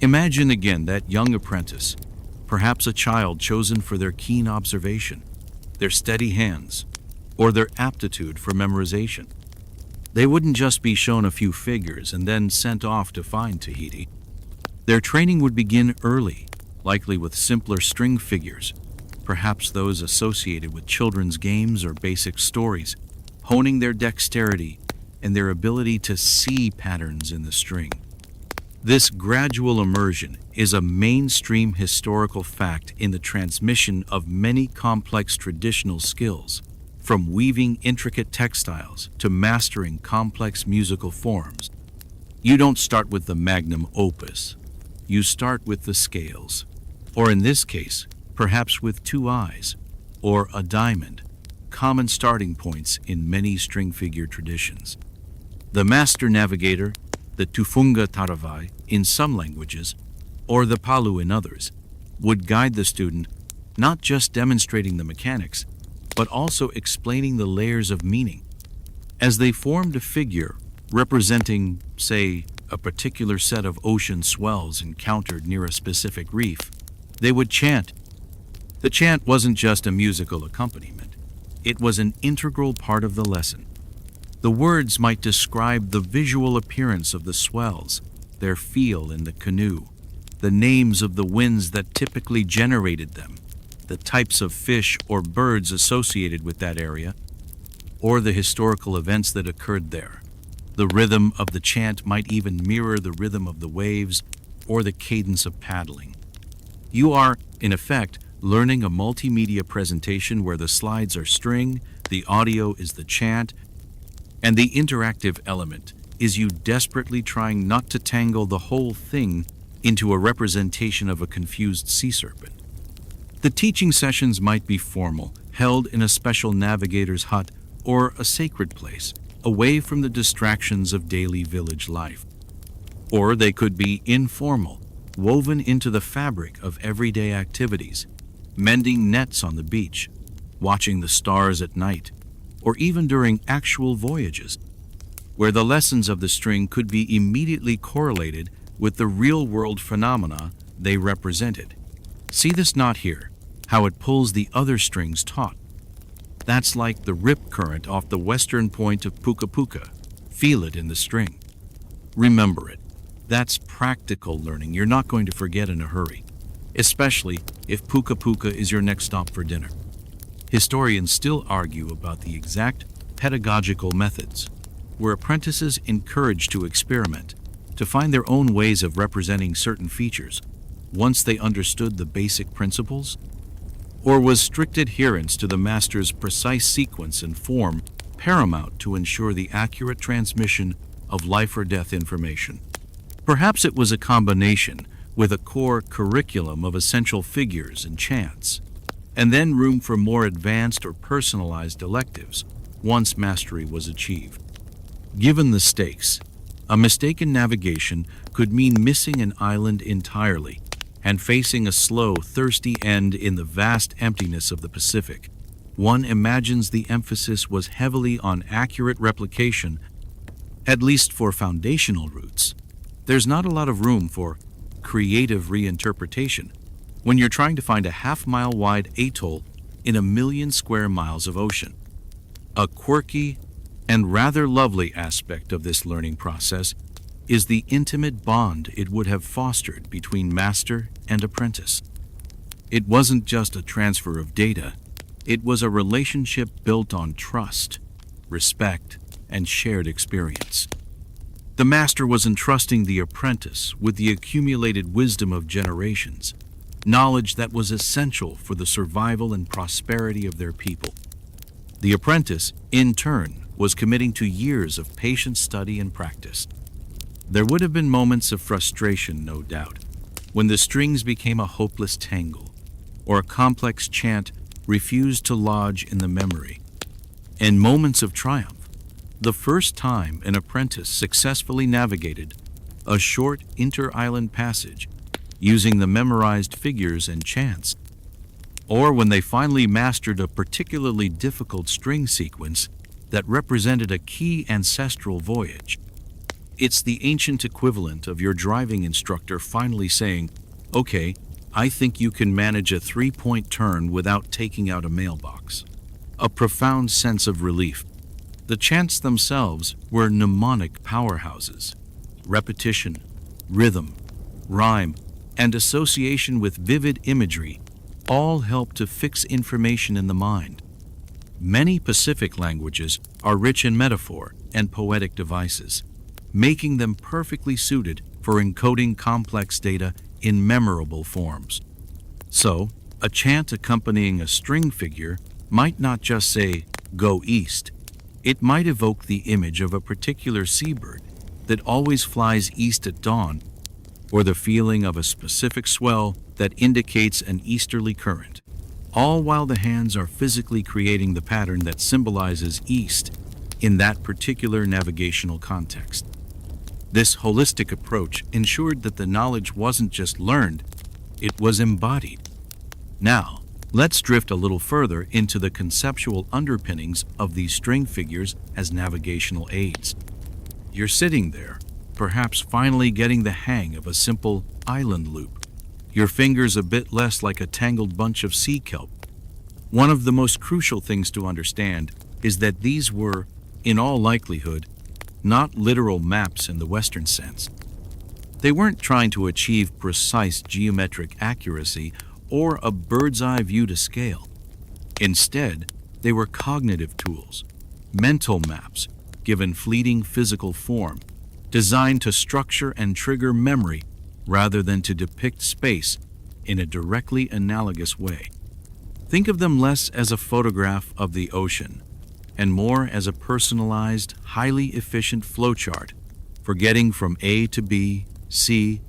Imagine again that young apprentice, perhaps a child chosen for their keen observation, their steady hands, or their aptitude for memorization. They wouldn't just be shown a few figures and then sent off to find Tahiti. Their training would begin early, likely with simpler string figures, perhaps those associated with children's games or basic stories, honing their dexterity and their ability to see patterns in the string. This gradual immersion is a mainstream historical fact in the transmission of many complex traditional skills, from weaving intricate textiles to mastering complex musical forms. You don't start with the magnum opus. You start with the scales, or in this case, perhaps with two eyes, or a diamond, common starting points in many string figure traditions. The master navigator, the tufunga taravai in some languages, or the palu in others, would guide the student, not just demonstrating the mechanics, but also explaining the layers of meaning. As they formed a figure representing, say, a particular set of ocean swells encountered near a specific reef, they would chant. The chant wasn't just a musical accompaniment, it was an integral part of the lesson. The words might describe the visual appearance of the swells, their feel in the canoe, the names of the winds that typically generated them, the types of fish or birds associated with that area, or the historical events that occurred there. The rhythm of the chant might even mirror the rhythm of the waves or the cadence of paddling. You are, in effect, learning a multimedia presentation where the slides are string, the audio is the chant, and the interactive element is you desperately trying not to tangle the whole thing into a representation of a confused sea serpent. The teaching sessions might be formal, held in a special navigator's hut or a sacred place, away from the distractions of daily village life. Or they could be informal, woven into the fabric of everyday activities, mending nets on the beach, watching the stars at night, or even during actual voyages, where the lessons of the string could be immediately correlated with the real-world phenomena they represented. See this knot here, how it pulls the other strings taut. That's like the rip current off the western point of Puka Puka. Feel it in the string. Remember it. That's practical learning you're not going to forget in a hurry, especially if Puka Puka is your next stop for dinner. Historians still argue about the exact pedagogical methods. Were apprentices encouraged to experiment, to find their own ways of representing certain features, once they understood the basic principles? Or was strict adherence to the master's precise sequence and form paramount to ensure the accurate transmission of life or death information? Perhaps it was a combination, with a core curriculum of essential figures and chants, and then room for more advanced or personalized electives once mastery was achieved. Given the stakes, a mistake in navigation could mean missing an island entirely and facing a slow, thirsty end in the vast emptiness of the Pacific. One imagines the emphasis was heavily on accurate replication, at least for foundational routes. There's not a lot of room for creative reinterpretation when you're trying to find a half-mile wide atoll in 1,000,000 square miles of ocean. A quirky and rather lovely aspect of this learning process is the intimate bond it would have fostered between master and apprentice. It wasn't just a transfer of data, it was a relationship built on trust, respect, and shared experience. The master was entrusting the apprentice with the accumulated wisdom of generations, knowledge that was essential for the survival and prosperity of their people. The apprentice, in turn, was committing to years of patient study and practice. There would have been moments of frustration, no doubt, when the strings became a hopeless tangle, or a complex chant refused to lodge in the memory, and moments of triumph, the first time an apprentice successfully navigated a short inter-island passage using the memorized figures and chants, or when they finally mastered a particularly difficult string sequence that represented a key ancestral voyage. It's the ancient equivalent of your driving instructor finally saying, "Okay, I think you can manage a 3-point turn without taking out a mailbox." A profound sense of relief. The chants themselves were mnemonic powerhouses. Repetition, rhythm, rhyme, and association with vivid imagery all help to fix information in the mind. Many Pacific languages are rich in metaphor and poetic devices, making them perfectly suited for encoding complex data in memorable forms. So, a chant accompanying a string figure might not just say, "Go east." It might evoke the image of a particular seabird that always flies east at dawn, or the feeling of a specific swell that indicates an easterly current, all while the hands are physically creating the pattern that symbolizes east in that particular navigational context. This holistic approach ensured that the knowledge wasn't just learned, it was embodied. Now, let's drift a little further into the conceptual underpinnings of these string figures as navigational aids. You're sitting there, perhaps finally getting the hang of a simple island loop, your fingers a bit less like a tangled bunch of sea kelp. One of the most crucial things to understand is that these were, in all likelihood, not literal maps in the Western sense. They weren't trying to achieve precise geometric accuracy or a bird's-eye view to scale. Instead, they were cognitive tools, mental maps given fleeting physical form, designed to structure and trigger memory rather than to depict space in a directly analogous way. Think of them less as a photograph of the ocean and more as a personalized, highly efficient flowchart for getting from A to B, C,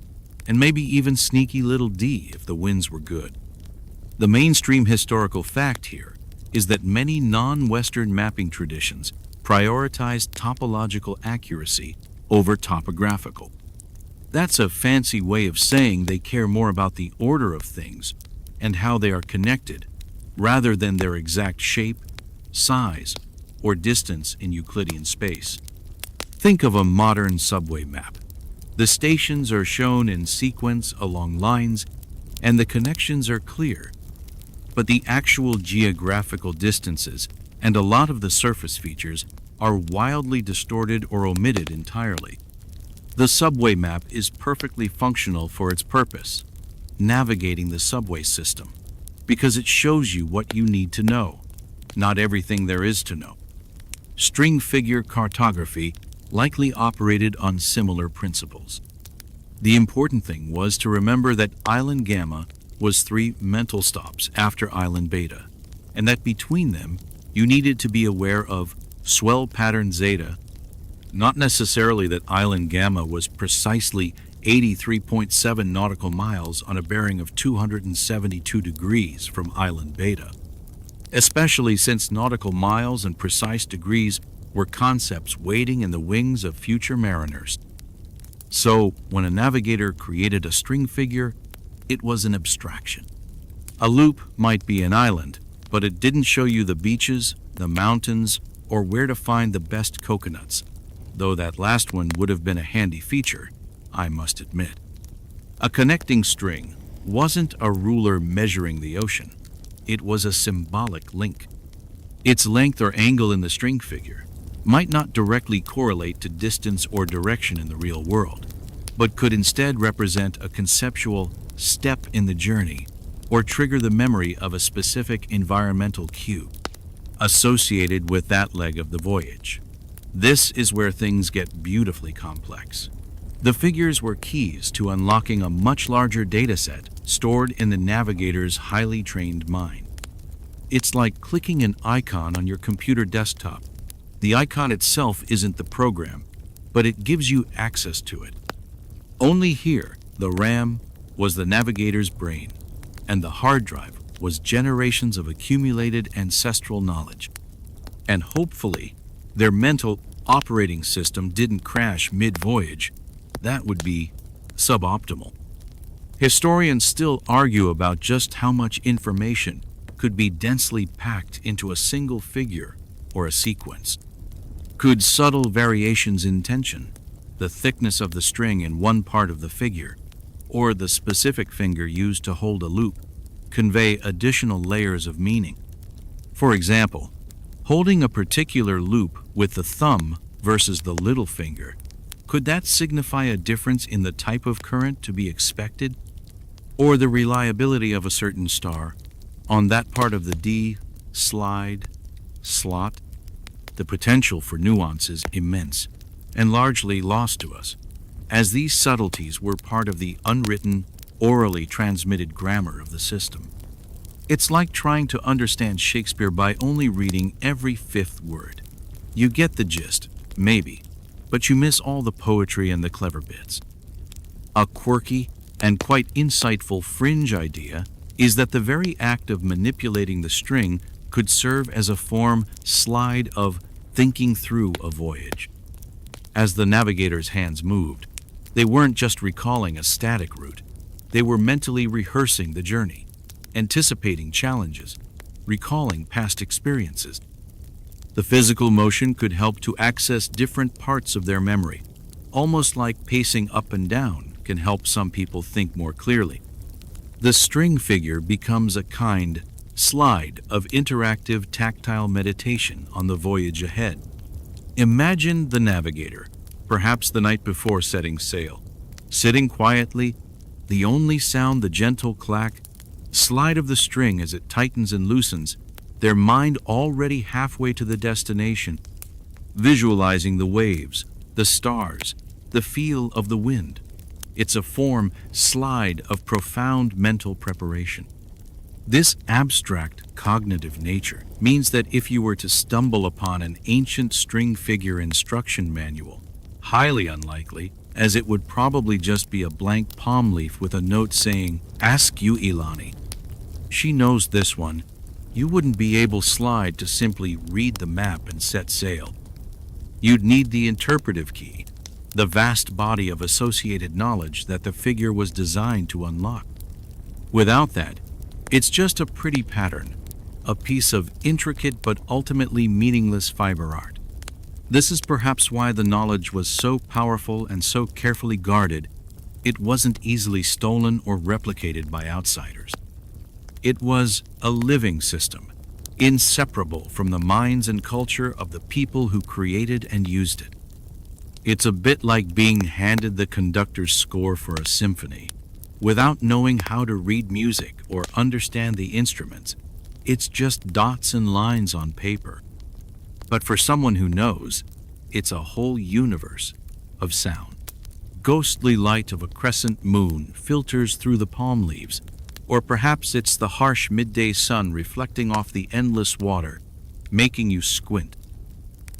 and maybe even sneaky little D if the winds were good. The mainstream historical fact here is that many non-Western mapping traditions prioritized topological accuracy over topographical. That's a fancy way of saying they care more about the order of things and how they are connected, rather than their exact shape, size, or distance in Euclidean space. Think of a modern subway map. The stations are shown in sequence along lines, and the connections are clear. But the actual geographical distances and a lot of the surface features are wildly distorted or omitted entirely. The subway map is perfectly functional for its purpose, navigating the subway system, because it shows you what you need to know, not everything there is to know. String figure cartography likely operated on similar principles. The important thing was to remember that island gamma was 3 mental stops after island beta, and that between them you needed to be aware of swell pattern zeta, not necessarily that island gamma was precisely 83.7 nautical miles on a bearing of 272 degrees from island beta, especially since nautical miles and precise degrees were concepts waiting in the wings of future mariners. So, when a navigator created a string figure, it was an abstraction. A loop might be an island, but it didn't show you the beaches, the mountains, or where to find the best coconuts, though that last one would have been a handy feature, I must admit. A connecting string wasn't a ruler measuring the ocean. It was a symbolic link. Its length or angle in the string figure might not directly correlate to distance or direction in the real world, but could instead represent a conceptual step in the journey or trigger the memory of a specific environmental cue associated with that leg of the voyage. This is where things get beautifully complex. The figures were keys to unlocking a much larger data set stored in the navigator's highly trained mind. It's like clicking an icon on your computer desktop. The icon itself isn't the program, but it gives you access to it. Only here, the RAM was the navigator's brain, and the hard drive was generations of accumulated ancestral knowledge. And hopefully, their mental operating system didn't crash mid-voyage. That would be suboptimal. Historians still argue about just how much information could be densely packed into a single figure or a sequence. Could subtle variations in tension, the thickness of the string in one part of the figure, or the specific finger used to hold a loop, convey additional layers of meaning? For example, holding a particular loop with the thumb versus the little finger, could that signify a difference in the type of current to be expected, or the reliability of a certain star on that part of the D, slide, slot? The potential for nuance is immense and largely lost to us. as these subtleties were part of the unwritten, orally transmitted grammar of the system. It's like trying to understand Shakespeare by only reading every fifth word. You get the gist, maybe, but you miss all the poetry and the clever bits. A quirky and quite insightful fringe idea is that the very act of manipulating the string could serve as a form slide of thinking through a voyage. As the navigator's hands moved, they weren't just recalling a static route. They were mentally rehearsing the journey, anticipating challenges, recalling past experiences. The physical motion could help to access different parts of their memory, almost like pacing up and down can help some people think more clearly. The string figure becomes a kind slide of interactive tactile meditation on the voyage ahead. Imagine the navigator, perhaps the night before setting sail, sitting quietly, the only sound the gentle clack, slide of the string as it tightens and loosens, their mind already halfway to the destination, visualizing the waves, the stars, the feel of the wind. It's a form, slide, of profound mental preparation. This abstract cognitive nature means that if you were to stumble upon an ancient string figure instruction manual, highly unlikely, as it would probably just be a blank palm leaf with a note saying, "Ask you Ilani." She knows this one. You wouldn't be able slide to simply read the map and set sail. You'd need the interpretive key, the vast body of associated knowledge that the figure was designed to unlock. Without that, it's just a pretty pattern, a piece of intricate but ultimately meaningless fiber art. This is perhaps why the knowledge was so powerful and so carefully guarded. It wasn't easily stolen or replicated by outsiders. It was a living system, inseparable from the minds and culture of the people who created and used it. It's a bit like being handed the conductor's score for a symphony. Without knowing how to read music or understand the instruments, it's just dots and lines on paper. But for someone who knows, it's a whole universe of sound. Ghostly light of a crescent moon filters through the palm leaves, or perhaps it's the harsh midday sun reflecting off the endless water, making you squint.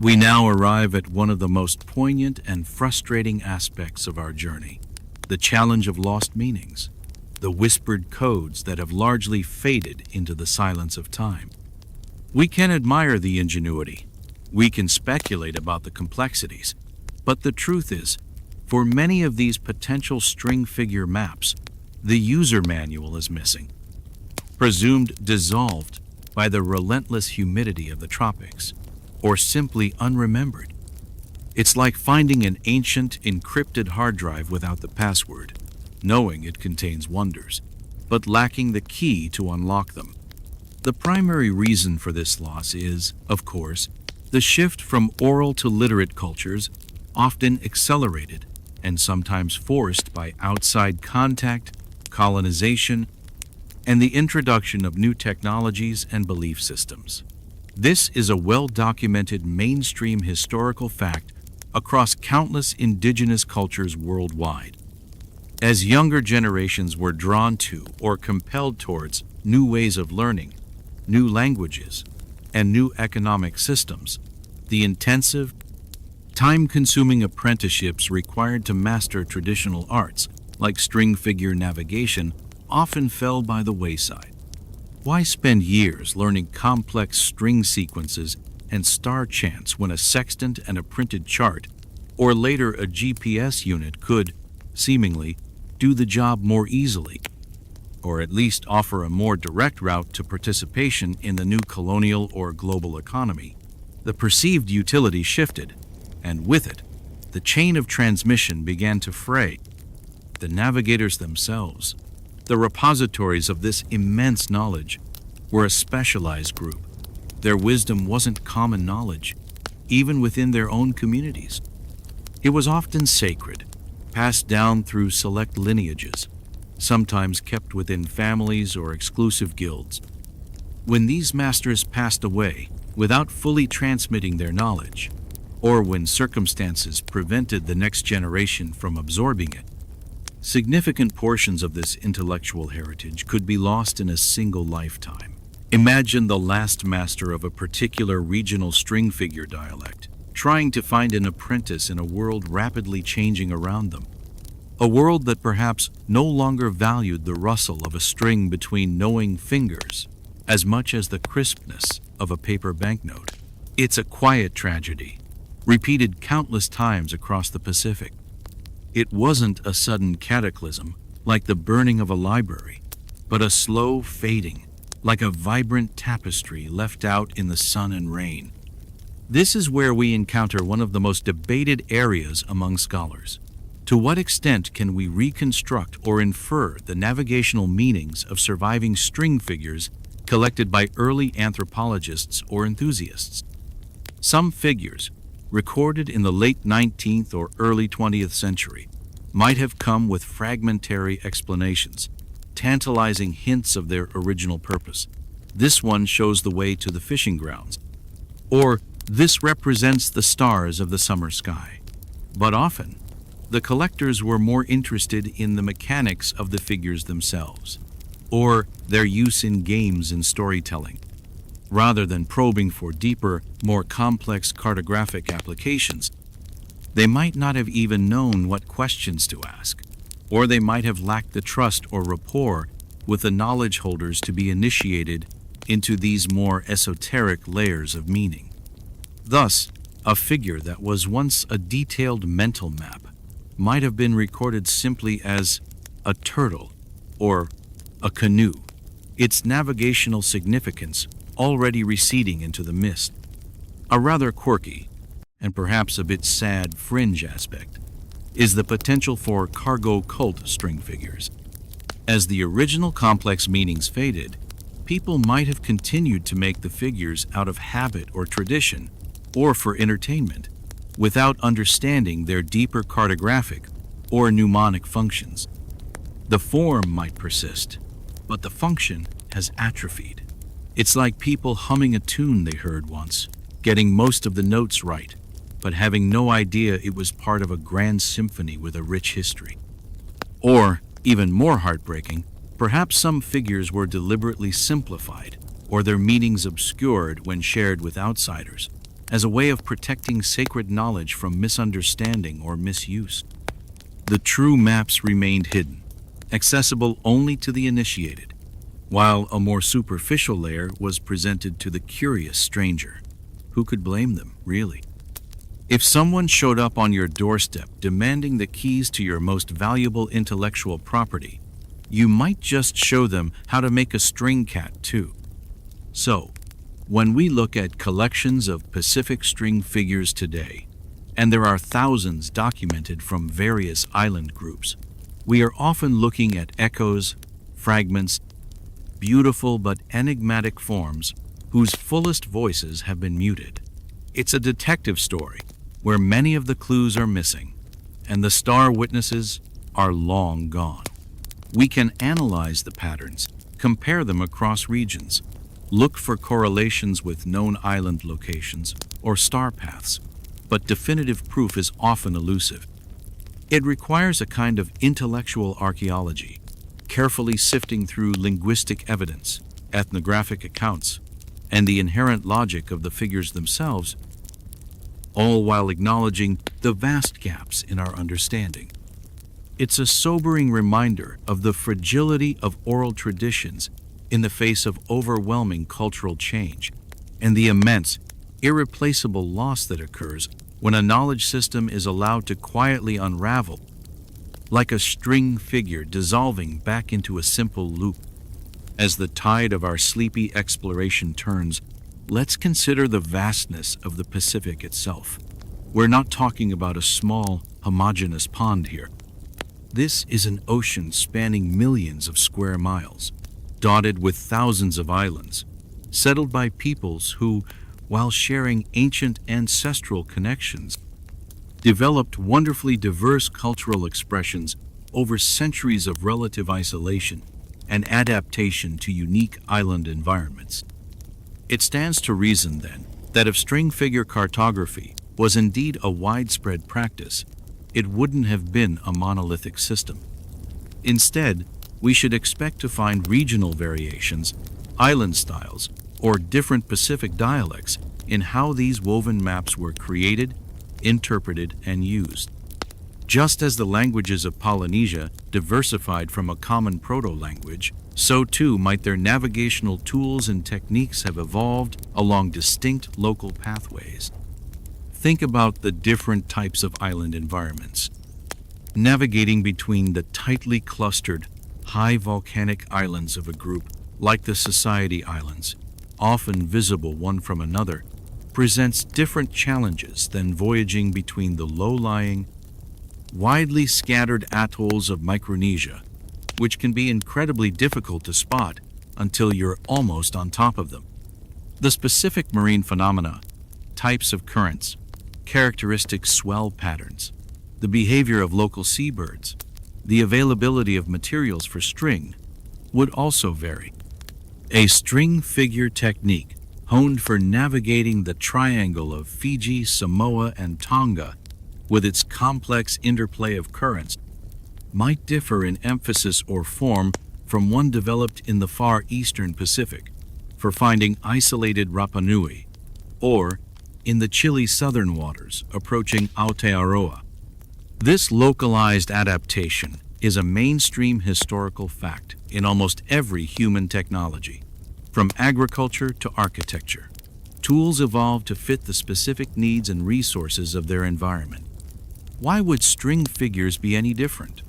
We now arrive at one of the most poignant and frustrating aspects of our journey, the challenge of lost meanings, the whispered codes that have largely faded into the silence of time. We can admire the ingenuity. We can speculate about the complexities, but the truth is, for many of these potential string figure maps, the user manual is missing, presumed dissolved by the relentless humidity of the tropics, or simply unremembered. It's like finding an ancient, encrypted hard drive without the password, knowing it contains wonders, but lacking the key to unlock them. The primary reason for this loss is, of course, the shift from oral to literate cultures, often accelerated and sometimes forced by outside contact, colonization, and the introduction of new technologies and belief systems. This is a well-documented mainstream historical fact across countless indigenous cultures worldwide. As younger generations were drawn to or compelled towards new ways of learning, new languages, and new economic systems, the intensive, time-consuming apprenticeships required to master traditional arts, like string figure navigation, often fell by the wayside. Why spend years learning complex string sequences and star chants when a sextant and a printed chart, or later a GPS unit, could, seemingly, do the job more easily, or at least offer a more direct route to participation in the new colonial or global economy? The perceived utility shifted, and with it, the chain of transmission began to fray. The navigators themselves, the repositories of this immense knowledge, were a specialized group. Their wisdom wasn't common knowledge, even within their own communities. It was often sacred, passed down through select lineages, sometimes kept within families or exclusive guilds. When these masters passed away, without fully transmitting their knowledge, or when circumstances prevented the next generation from absorbing it. Significant portions of this intellectual heritage could be lost in a single lifetime. Imagine the last master of a particular regional string figure dialect, trying to find an apprentice in a world rapidly changing around them. A world that perhaps no longer valued the rustle of a string between knowing fingers as much as the crispness of a paper banknote. It's a quiet tragedy, repeated countless times across the Pacific. It wasn't a sudden cataclysm like the burning of a library, but a slow fading, like a vibrant tapestry left out in the sun and rain. This is where we encounter one of the most debated areas among scholars. To what extent can we reconstruct or infer the navigational meanings of surviving string figures collected by early anthropologists or enthusiasts? Some figures, recorded in the late 19th or early 20th century, might have come with fragmentary explanations, tantalizing hints of their original purpose. This one shows the way to the fishing grounds, or this represents the stars of the summer sky. But often, the collectors were more interested in the mechanics of the figures themselves, or their use in games and storytelling, rather than probing for deeper, more complex cartographic applications. They might not have even known what questions to ask, or they might have lacked the trust or rapport with the knowledge holders to be initiated into these more esoteric layers of meaning. Thus, a figure that was once a detailed mental map might have been recorded simply as a turtle or a canoe, its navigational significance already receding into the mist. A rather quirky, and perhaps a bit sad fringe aspect, is the potential for cargo cult string figures. As the original complex meanings faded, people might have continued to make the figures out of habit or tradition, or for entertainment, without understanding their deeper cartographic or mnemonic functions. The form might persist, but the function has atrophied. It's like people humming a tune they heard once, getting most of the notes right, but having no idea it was part of a grand symphony with a rich history. Or, even more heartbreaking, perhaps some figures were deliberately simplified or their meanings obscured when shared with outsiders, as a way of protecting sacred knowledge from misunderstanding or misuse. The true maps remained hidden, accessible only to the initiated, while a more superficial layer was presented to the curious stranger. Who could blame them, really? If someone showed up on your doorstep demanding the keys to your most valuable intellectual property, you might just show them how to make a string cat too. So, when we look at collections of Pacific string figures today, and there are thousands documented from various island groups, we are often looking at echoes, fragments, beautiful but enigmatic forms whose fullest voices have been muted. It's a detective story where many of the clues are missing, and the star witnesses are long gone. We can analyze the patterns, compare them across regions, look for correlations with known island locations or star paths, but definitive proof is often elusive. It requires a kind of intellectual archaeology, carefully sifting through linguistic evidence, ethnographic accounts, and the inherent logic of the figures themselves, all while acknowledging the vast gaps in our understanding. It's a sobering reminder of the fragility of oral traditions in the face of overwhelming cultural change, and the immense, irreplaceable loss that occurs when a knowledge system is allowed to quietly unravel, like a string figure dissolving back into a simple loop. As the tide of our sleepy exploration turns, let's consider the vastness of the Pacific itself. We're not talking about a small, homogeneous pond here. This is an ocean spanning millions of square miles, dotted with thousands of islands, settled by peoples who, while sharing ancient ancestral connections, developed wonderfully diverse cultural expressions over centuries of relative isolation and adaptation to unique island environments. It stands to reason, then, that if string figure cartography was indeed a widespread practice, it wouldn't have been a monolithic system. Instead, we should expect to find regional variations, island styles, or different Pacific dialects in how these woven maps were created, interpreted, and used. Just as the languages of Polynesia diversified from a common proto-language, so too might their navigational tools and techniques have evolved along distinct local pathways. Think about the different types of island environments. Navigating between the tightly clustered, high volcanic islands of a group, like the Society Islands, often visible one from another, presents different challenges than voyaging between the low-lying, widely scattered atolls of Micronesia, which can be incredibly difficult to spot until you're almost on top of them. The specific marine phenomena, types of currents, characteristic swell patterns, the behavior of local seabirds, the availability of materials for string would also vary. A string figure technique honed for navigating the triangle of Fiji, Samoa, and Tonga with its complex interplay of currents might differ in emphasis or form from one developed in the far eastern Pacific for finding isolated Rapa Nui, or in the chilly southern waters approaching Aotearoa. This localized adaptation is a mainstream historical fact in almost every human technology. From agriculture to architecture, tools evolve to fit the specific needs and resources of their environment. Why would string figures be any different?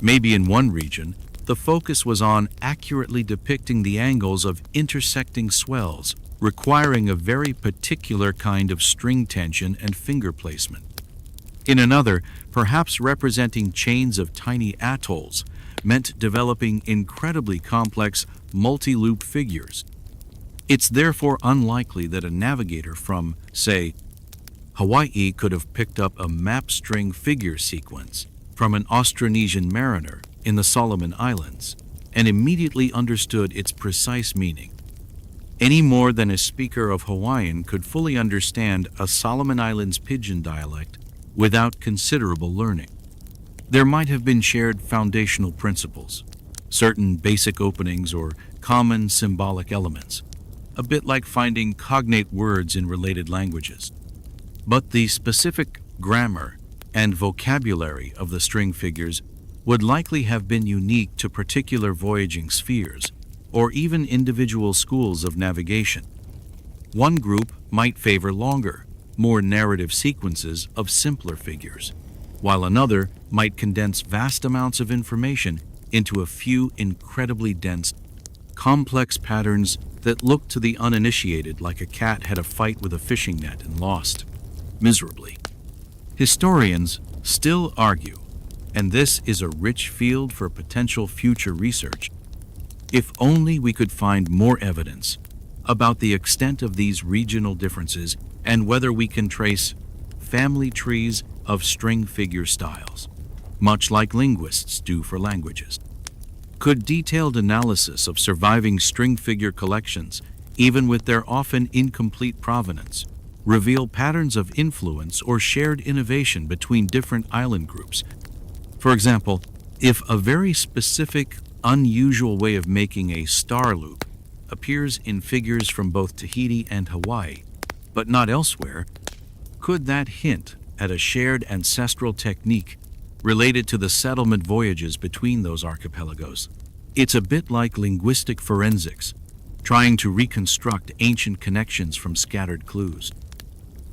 Maybe in one region, the focus was on accurately depicting the angles of intersecting swells, requiring a very particular kind of string tension and finger placement. In another, perhaps representing chains of tiny atolls, meant developing incredibly complex multi-loop figures. It's therefore unlikely that a navigator from, say, Hawaii could have picked up a map string figure sequence from an Austronesian mariner in the Solomon Islands and immediately understood its precise meaning, any more than a speaker of Hawaiian could fully understand a Solomon Islands pidgin dialect without considerable learning. There might have been shared foundational principles, certain basic openings or common symbolic elements, a bit like finding cognate words in related languages. But the specific grammar and vocabulary of the string figures would likely have been unique to particular voyaging spheres, or even individual schools of navigation. One group might favor longer, more narrative sequences of simpler figures, while another might condense vast amounts of information into a few incredibly dense, complex patterns that look to the uninitiated like a cat had a fight with a fishing net and lost miserably. Historians still argue, and this is a rich field for potential future research, if only we could find more evidence about the extent of these regional differences and whether we can trace family trees of string figure styles, much like linguists do for languages. Could detailed analysis of surviving string figure collections, even with their often incomplete provenance, reveal patterns of influence or shared innovation between different island groups? For example, if a very specific, unusual way of making a star loop appears in figures from both Tahiti and Hawaii, but not elsewhere, could that hint at a shared ancestral technique related to the settlement voyages between those archipelagos? It's a bit like linguistic forensics, trying to reconstruct ancient connections from scattered clues.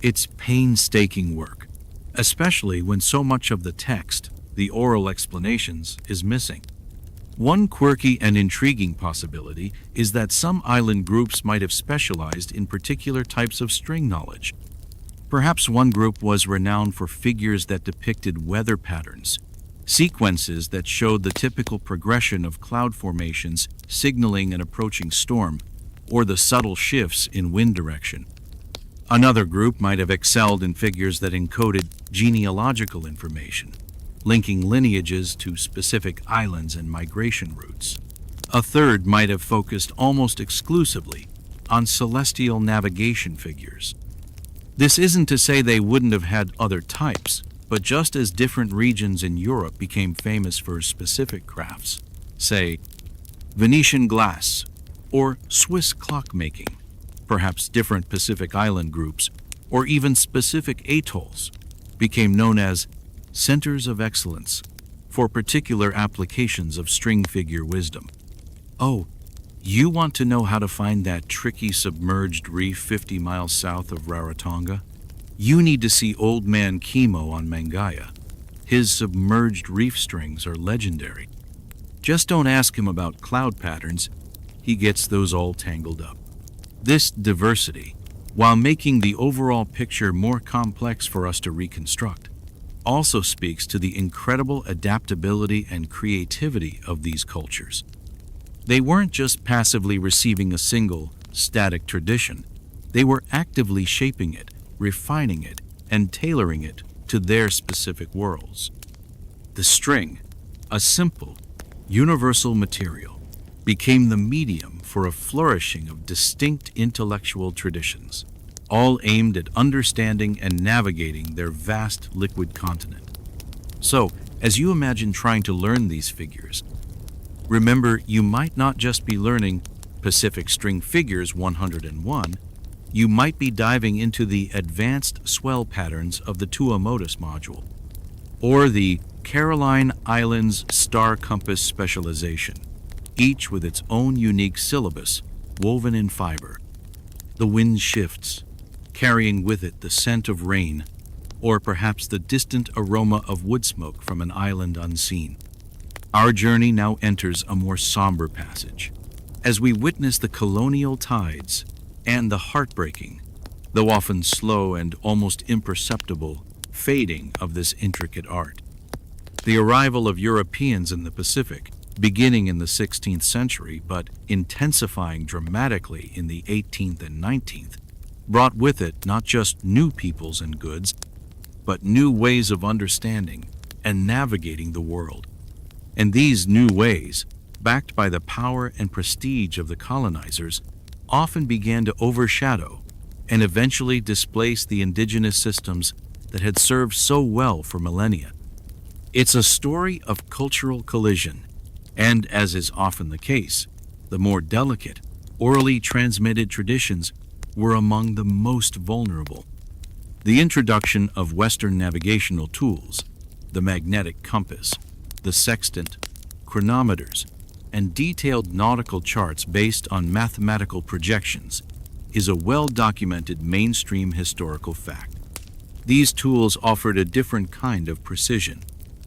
It's painstaking work, especially when so much of the text, the oral explanations, is missing. One quirky and intriguing possibility is that some island groups might have specialized in particular types of string knowledge. Perhaps one group was renowned for figures that depicted weather patterns, sequences that showed the typical progression of cloud formations signaling an approaching storm, or the subtle shifts in wind direction. Another group might have excelled in figures that encoded genealogical information, linking lineages to specific islands and migration routes. A third might have focused almost exclusively on celestial navigation figures. This isn't to say they wouldn't have had other types, but just as different regions in Europe became famous for specific crafts, say Venetian glass or Swiss clockmaking, perhaps different Pacific island groups or even specific atolls became known as centers of excellence for particular applications of string figure wisdom. Oh, you want to know how to find that tricky submerged reef 50 miles south of Rarotonga? You need to see Old Man Kimo on Mangaya. His submerged reef strings are legendary. Just don't ask him about cloud patterns. He gets those all tangled up. This diversity, while making the overall picture more complex for us to reconstruct, also speaks to the incredible adaptability and creativity of these cultures. They weren't just passively receiving a single, static tradition. They were actively shaping it, refining it, and tailoring it to their specific worlds. The string, a simple, universal material, became the medium for a flourishing of distinct intellectual traditions, all aimed at understanding and navigating their vast liquid continent. So, as you imagine trying to learn these figures, remember you might not just be learning Pacific String Figures 101, you might be diving into the advanced swell patterns of the Tuamotus module, or the Caroline Islands Star Compass specialization, each with its own unique syllabus woven in fiber. The wind shifts, carrying with it the scent of rain, or perhaps the distant aroma of wood smoke from an island unseen. Our journey now enters a more somber passage, as we witness the colonial tides and the heartbreaking, though often slow and almost imperceptible, fading of this intricate art. The arrival of Europeans in the Pacific, beginning in the 16th century but intensifying dramatically in the 18th and 19th, brought with it not just new peoples and goods, but new ways of understanding and navigating the world. And these new ways, backed by the power and prestige of the colonizers, often began to overshadow and eventually displace the indigenous systems that had served so well for millennia. It's a story of cultural collision, and as is often the case, the more delicate, orally transmitted traditions were among the most vulnerable. The introduction of Western navigational tools, the magnetic compass, the sextant, chronometers, and detailed nautical charts based on mathematical projections, is a well-documented mainstream historical fact. These tools offered a different kind of precision,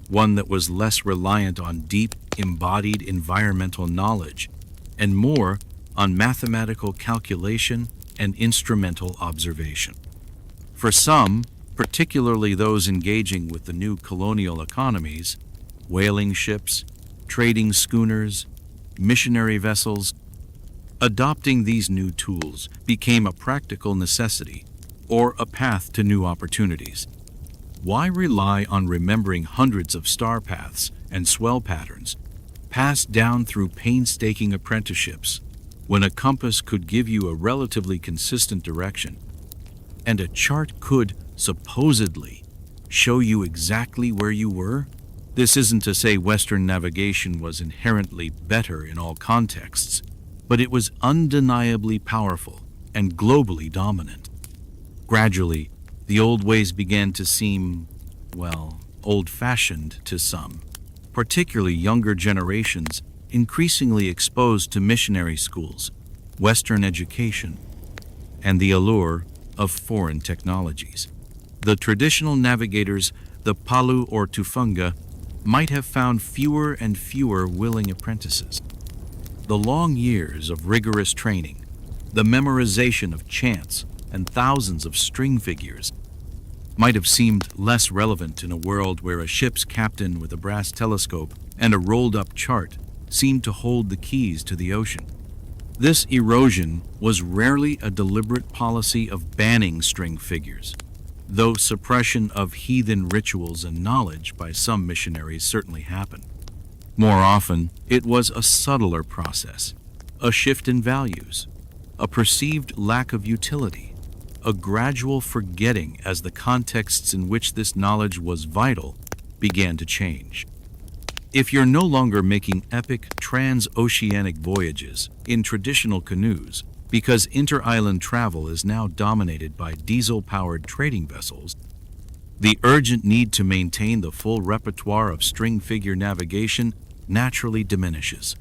one that was less reliant on deep, embodied environmental knowledge, and more on mathematical calculation and instrumental observation. For some, particularly those engaging with the new colonial economies, whaling ships, trading schooners, missionary vessels, adopting these new tools became a practical necessity or a path to new opportunities. Why rely on remembering hundreds of star paths and swell patterns passed down through painstaking apprenticeships when a compass could give you a relatively consistent direction and a chart could, supposedly, show you exactly where you were? This isn't to say Western navigation was inherently better in all contexts, but it was undeniably powerful and globally dominant. Gradually, the old ways began to seem, well, old-fashioned to some, particularly younger generations increasingly exposed to missionary schools, Western education, and the allure of foreign technologies. The traditional navigators, the Palu or Tufunga, might have found fewer and fewer willing apprentices. The long years of rigorous training, the memorization of chants, and thousands of string figures might have seemed less relevant in a world where a ship's captain with a brass telescope and a rolled-up chart seemed to hold the keys to the ocean. This erosion was rarely a deliberate policy of banning string figures, though suppression of heathen rituals and knowledge by some missionaries certainly happened. More often, it was a subtler process, a shift in values, a perceived lack of utility, a gradual forgetting as the contexts in which this knowledge was vital began to change. If you're no longer making epic transoceanic voyages in traditional canoes, because inter-island travel is now dominated by diesel-powered trading vessels, the urgent need to maintain the full repertoire of string figure navigation naturally diminishes.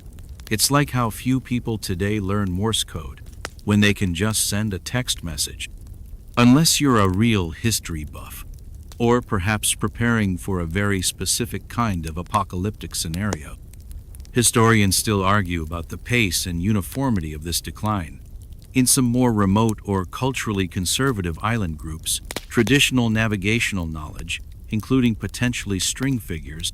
It's like how few people today learn Morse code when they can just send a text message. Unless you're a real history buff, or perhaps preparing for a very specific kind of apocalyptic scenario. Historians still argue about the pace and uniformity of this decline. In some more remote or culturally conservative island groups, traditional navigational knowledge, including potentially string figures,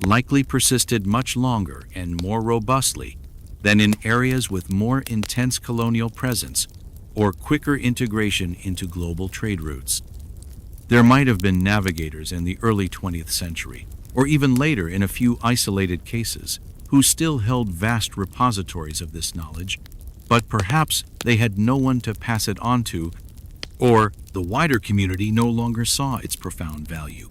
likely persisted much longer and more robustly than in areas with more intense colonial presence or quicker integration into global trade routes. There might have been navigators in the early 20th century, or even later in a few isolated cases, who still held vast repositories of this knowledge, but perhaps they had no one to pass it on to, or the wider community no longer saw its profound value.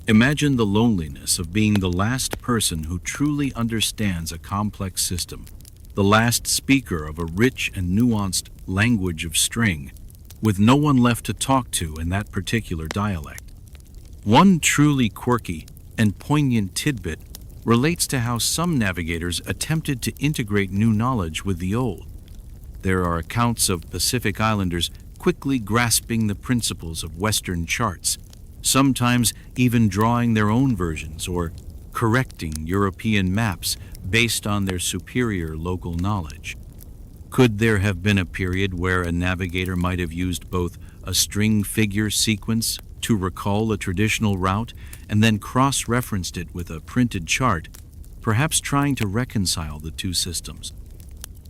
Imagine the loneliness of being the last person who truly understands a complex system, the last speaker of a rich and nuanced language of string, with no one left to talk to in that particular dialect. One truly quirky and poignant tidbit relates to how some navigators attempted to integrate new knowledge with the old. There are accounts of Pacific Islanders quickly grasping the principles of Western charts, sometimes even drawing their own versions or correcting European maps based on their superior local knowledge. Could there have been a period where a navigator might have used both a string figure sequence to recall a traditional route and then cross-referenced it with a printed chart, perhaps trying to reconcile the two systems?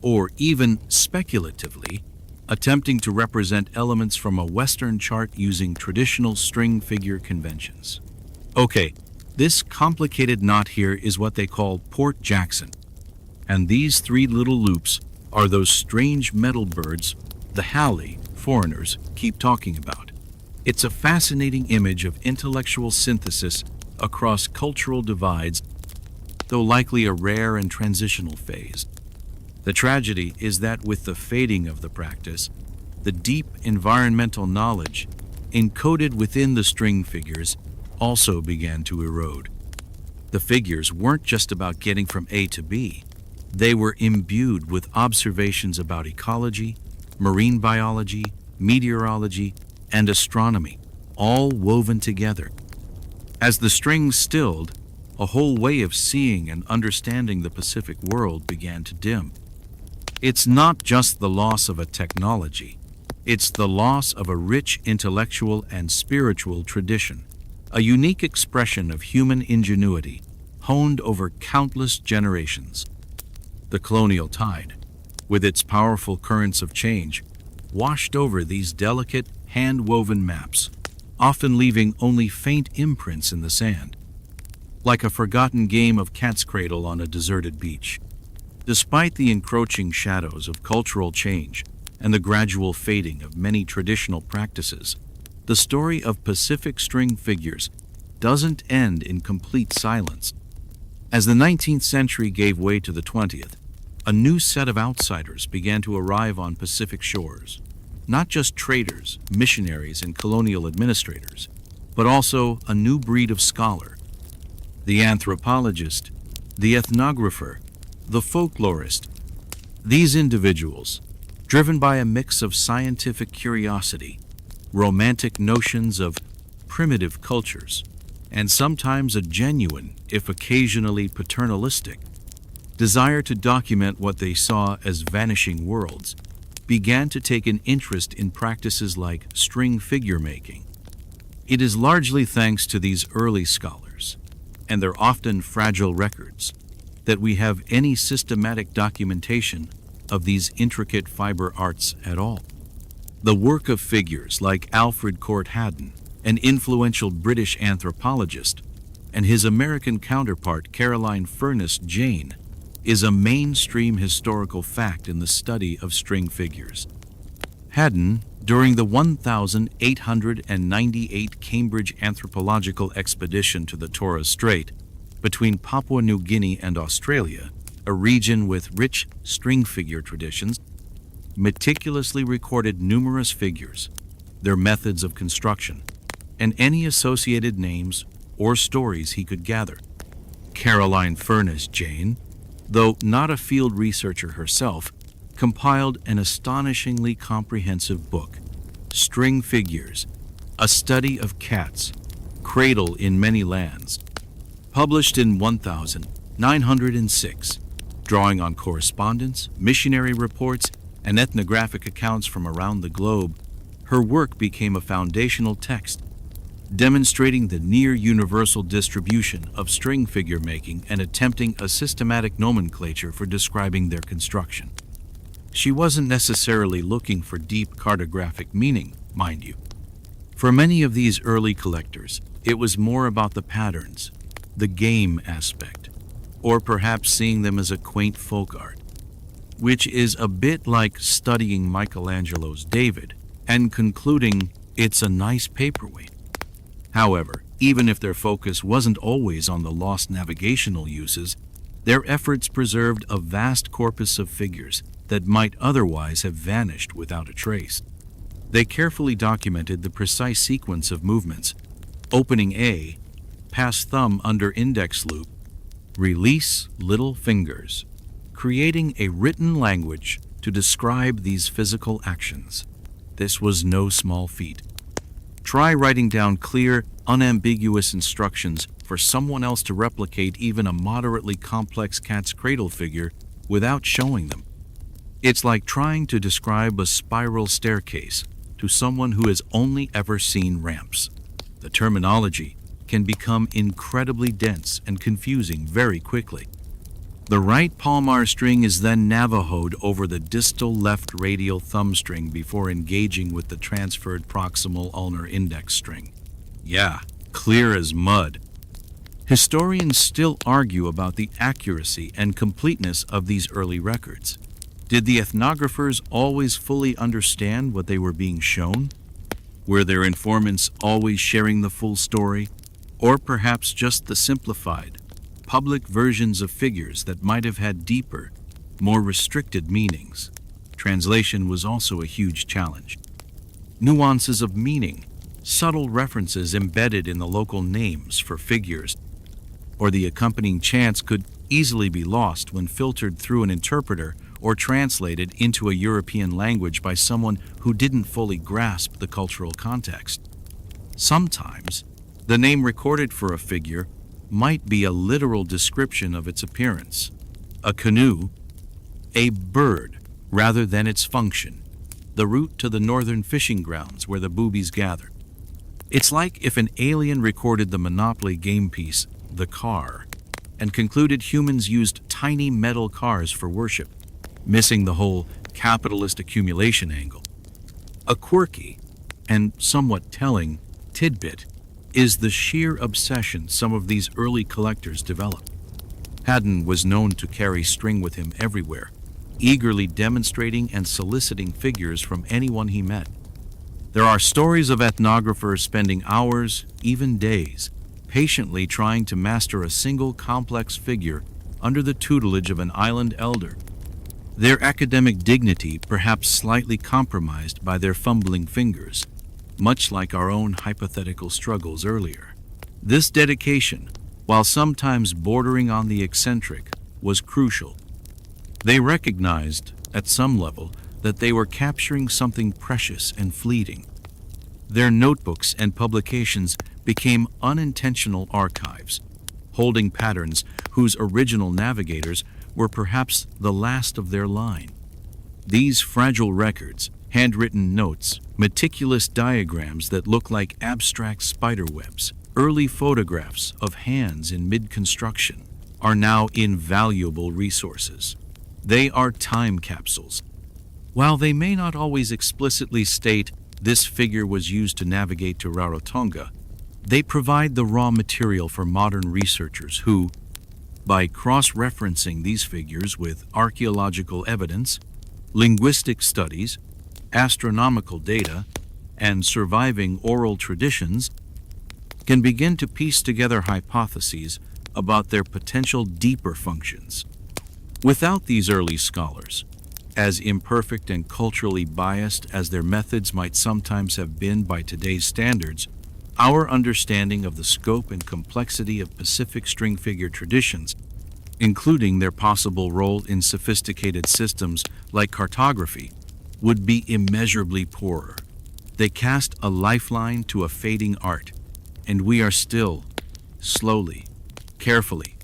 Or even speculatively, attempting to represent elements from a Western chart using traditional string figure conventions. Okay, this complicated knot here is what they call Port Jackson, and these three little loops are those strange metal birds the Halley foreigners keep talking about. It's a fascinating image of intellectual synthesis across cultural divides, though likely a rare and transitional phase. The tragedy is that with the fading of the practice, the deep environmental knowledge encoded within the string figures also began to erode. The figures weren't just about getting from A to B. They were imbued with observations about ecology, marine biology, meteorology, and astronomy, all woven together. As the strings stilled, a whole way of seeing and understanding the Pacific world began to dim. It's not just the loss of a technology, it's the loss of a rich intellectual and spiritual tradition, a unique expression of human ingenuity, honed over countless generations. The colonial tide, with its powerful currents of change, washed over these delicate, hand-woven maps, often leaving only faint imprints in the sand, like a forgotten game of cat's cradle on a deserted beach. Despite the encroaching shadows of cultural change and the gradual fading of many traditional practices, the story of Pacific string figures doesn't end in complete silence. As the 19th century gave way to the 20th, a new set of outsiders began to arrive on Pacific shores. Not just traders, missionaries, and colonial administrators, but also a new breed of scholar. The anthropologist, the ethnographer, the folklorist. These individuals, driven by a mix of scientific curiosity, romantic notions of primitive cultures, and sometimes a genuine, if occasionally paternalistic, desire to document what they saw as vanishing worlds, began to take an interest in practices like string figure making. It is largely thanks to these early scholars, and their often fragile records, that we have any systematic documentation of these intricate fiber arts at all. The work of figures like Alfred Court Haddon, an influential British anthropologist, and his American counterpart Caroline Furness Jane, is a mainstream historical fact in the study of string figures. Haddon, during the 1898 Cambridge anthropological expedition to the Torres Strait, between Papua New Guinea and Australia, a region with rich string figure traditions, meticulously recorded numerous figures, their methods of construction, and any associated names or stories he could gather. Caroline Furness Jane, though not a field researcher herself, compiled an astonishingly comprehensive book, String Figures, A Study of Cats, Cradle in Many Lands, published in 1906, drawing on correspondence, missionary reports, and ethnographic accounts from around the globe. Her work became a foundational text, demonstrating the near-universal distribution of string figure making and attempting a systematic nomenclature for describing their construction. She wasn't necessarily looking for deep cartographic meaning, mind you. For many of these early collectors, it was more about the patterns, the game aspect, or perhaps seeing them as a quaint folk art, which is a bit like studying Michelangelo's David and concluding it's a nice paperweight. However, even if their focus wasn't always on the lost navigational uses, their efforts preserved a vast corpus of figures that might otherwise have vanished without a trace. They carefully documented the precise sequence of movements: opening A, pass thumb under index loop, release little fingers, creating a written language to describe these physical actions. This was no small feat. Try writing down clear, unambiguous instructions for someone else to replicate even a moderately complex cat's cradle figure without showing them. It's like trying to describe a spiral staircase to someone who has only ever seen ramps. The terminology can become incredibly dense and confusing very quickly. The right palmar string is then Navajoed over the distal left radial thumb string before engaging with the transferred proximal ulnar index string. Yeah, clear as mud. Historians still argue about the accuracy and completeness of these early records. Did the ethnographers always fully understand what they were being shown? Were their informants always sharing the full story? Or perhaps just the simplified, public versions of figures that might have had deeper, more restricted meanings? Translation was also a huge challenge. Nuances of meaning, subtle references embedded in the local names for figures, or the accompanying chants could easily be lost when filtered through an interpreter or translated into a European language by someone who didn't fully grasp the cultural context. Sometimes, the name recorded for a figure might be a literal description of its appearance: a canoe, a bird, rather than its function, the route to the northern fishing grounds where the boobies gather. It's like if an alien recorded the Monopoly game piece, the car, and concluded humans used tiny metal cars for worship, missing the whole capitalist accumulation angle. A quirky and somewhat telling tidbit is the sheer obsession some of these early collectors developed. Haddon was known to carry string with him everywhere, eagerly demonstrating and soliciting figures from anyone he met. There are stories of ethnographers spending hours, even days, patiently trying to master a single complex figure under the tutelage of an island elder, their academic dignity perhaps slightly compromised by their fumbling fingers, much like our own hypothetical struggles earlier. This dedication, while sometimes bordering on the eccentric, was crucial. They recognized, at some level, that they were capturing something precious and fleeting. Their notebooks and publications became unintentional archives, holding patterns whose original navigators were perhaps the last of their line. These fragile records, handwritten notes, meticulous diagrams that look like abstract spiderwebs, early photographs of hands in mid-construction, are now invaluable resources. They are time capsules. While they may not always explicitly state this figure was used to navigate to Rarotonga, they provide the raw material for modern researchers who, by cross-referencing these figures with archaeological evidence, linguistic studies, astronomical data, and surviving oral traditions, can begin to piece together hypotheses about their potential deeper functions. Without these early scholars, as imperfect and culturally biased as their methods might sometimes have been by today's standards, our understanding of the scope and complexity of Pacific string figure traditions, including their possible role in sophisticated systems like cartography, would be immeasurably poorer. They cast a lifeline to a fading art, and we are still, slowly, carefully,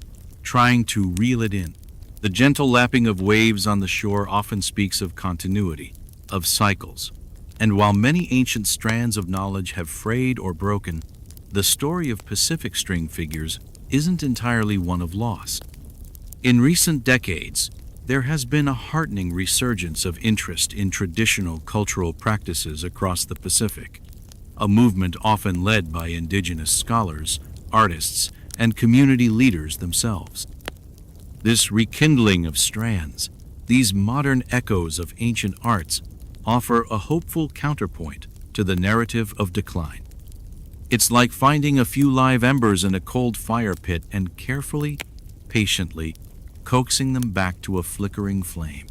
trying to reel it in. The gentle lapping of waves on the shore often speaks of continuity, of cycles. And while many ancient strands of knowledge have frayed or broken, the story of Pacific string figures isn't entirely one of loss. In recent decades, there has been a heartening resurgence of interest in traditional cultural practices across the Pacific, a movement often led by indigenous scholars, artists, and community leaders themselves. This rekindling of strands, these modern echoes of ancient arts, offer a hopeful counterpoint to the narrative of decline. It's like finding a few live embers in a cold fire pit and carefully, patiently, coaxing them back to a flickering flame.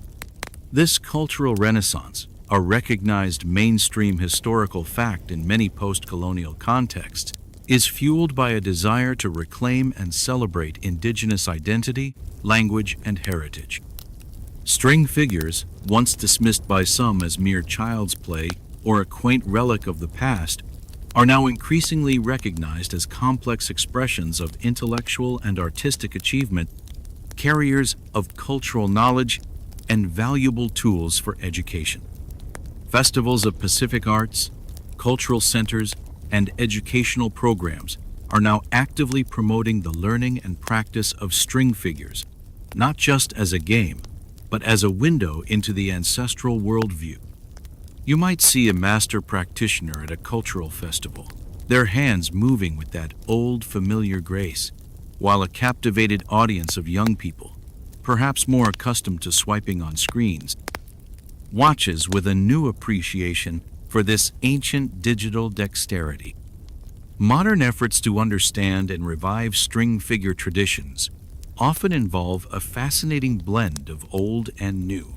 This cultural renaissance, a recognized mainstream historical fact in many post-colonial contexts, is fueled by a desire to reclaim and celebrate indigenous identity, language, and heritage. String figures, once dismissed by some as mere child's play or a quaint relic of the past, are now increasingly recognized as complex expressions of intellectual and artistic achievement, carriers of cultural knowledge, and valuable tools for education. Festivals of Pacific arts, cultural centers, and educational programs are now actively promoting the learning and practice of string figures, not just as a game, but as a window into the ancestral worldview. You might see a master practitioner at a cultural festival, their hands moving with that old familiar grace, while a captivated audience of young people, perhaps more accustomed to swiping on screens, watches with a new appreciation for this ancient digital dexterity. Modern efforts to understand and revive string figure traditions often involve a fascinating blend of old and new.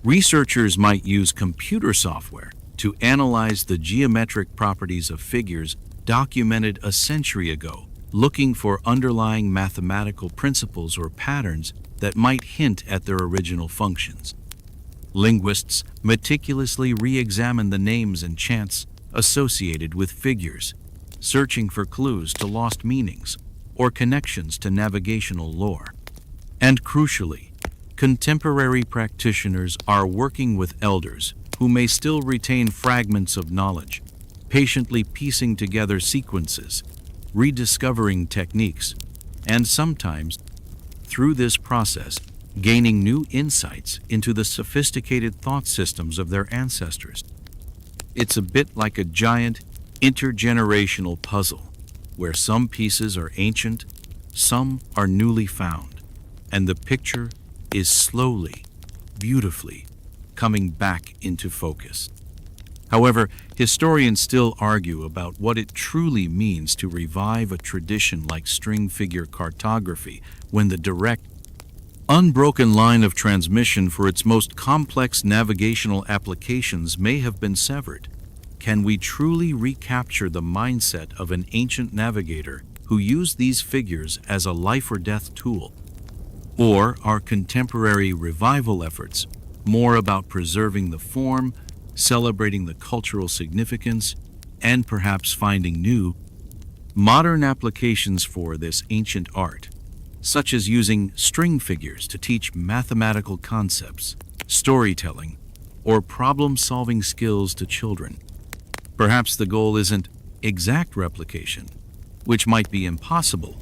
Researchers might use computer software to analyze the geometric properties of figures documented a century ago, looking for underlying mathematical principles or patterns that might hint at their original functions. Linguists meticulously re-examine the names and chants associated with figures, searching for clues to lost meanings or connections to navigational lore. And crucially, contemporary practitioners are working with elders who may still retain fragments of knowledge, patiently piecing together sequences, rediscovering techniques, and sometimes, through this process, gaining new insights into the sophisticated thought systems of their ancestors. It's a bit like a giant intergenerational puzzle, where some pieces are ancient, some are newly found, and the picture is slowly, beautifully, coming back into focus. However, historians still argue about what it truly means to revive a tradition like string figure cartography when the direct, unbroken line of transmission for its most complex navigational applications may have been severed. Can we truly recapture the mindset of an ancient navigator who used these figures as a life or death tool? Or are contemporary revival efforts more about preserving the form, celebrating the cultural significance, and perhaps finding new, modern applications for this ancient art, such as using string figures to teach mathematical concepts, storytelling, or problem-solving skills to children? Perhaps the goal isn't exact replication, which might be impossible,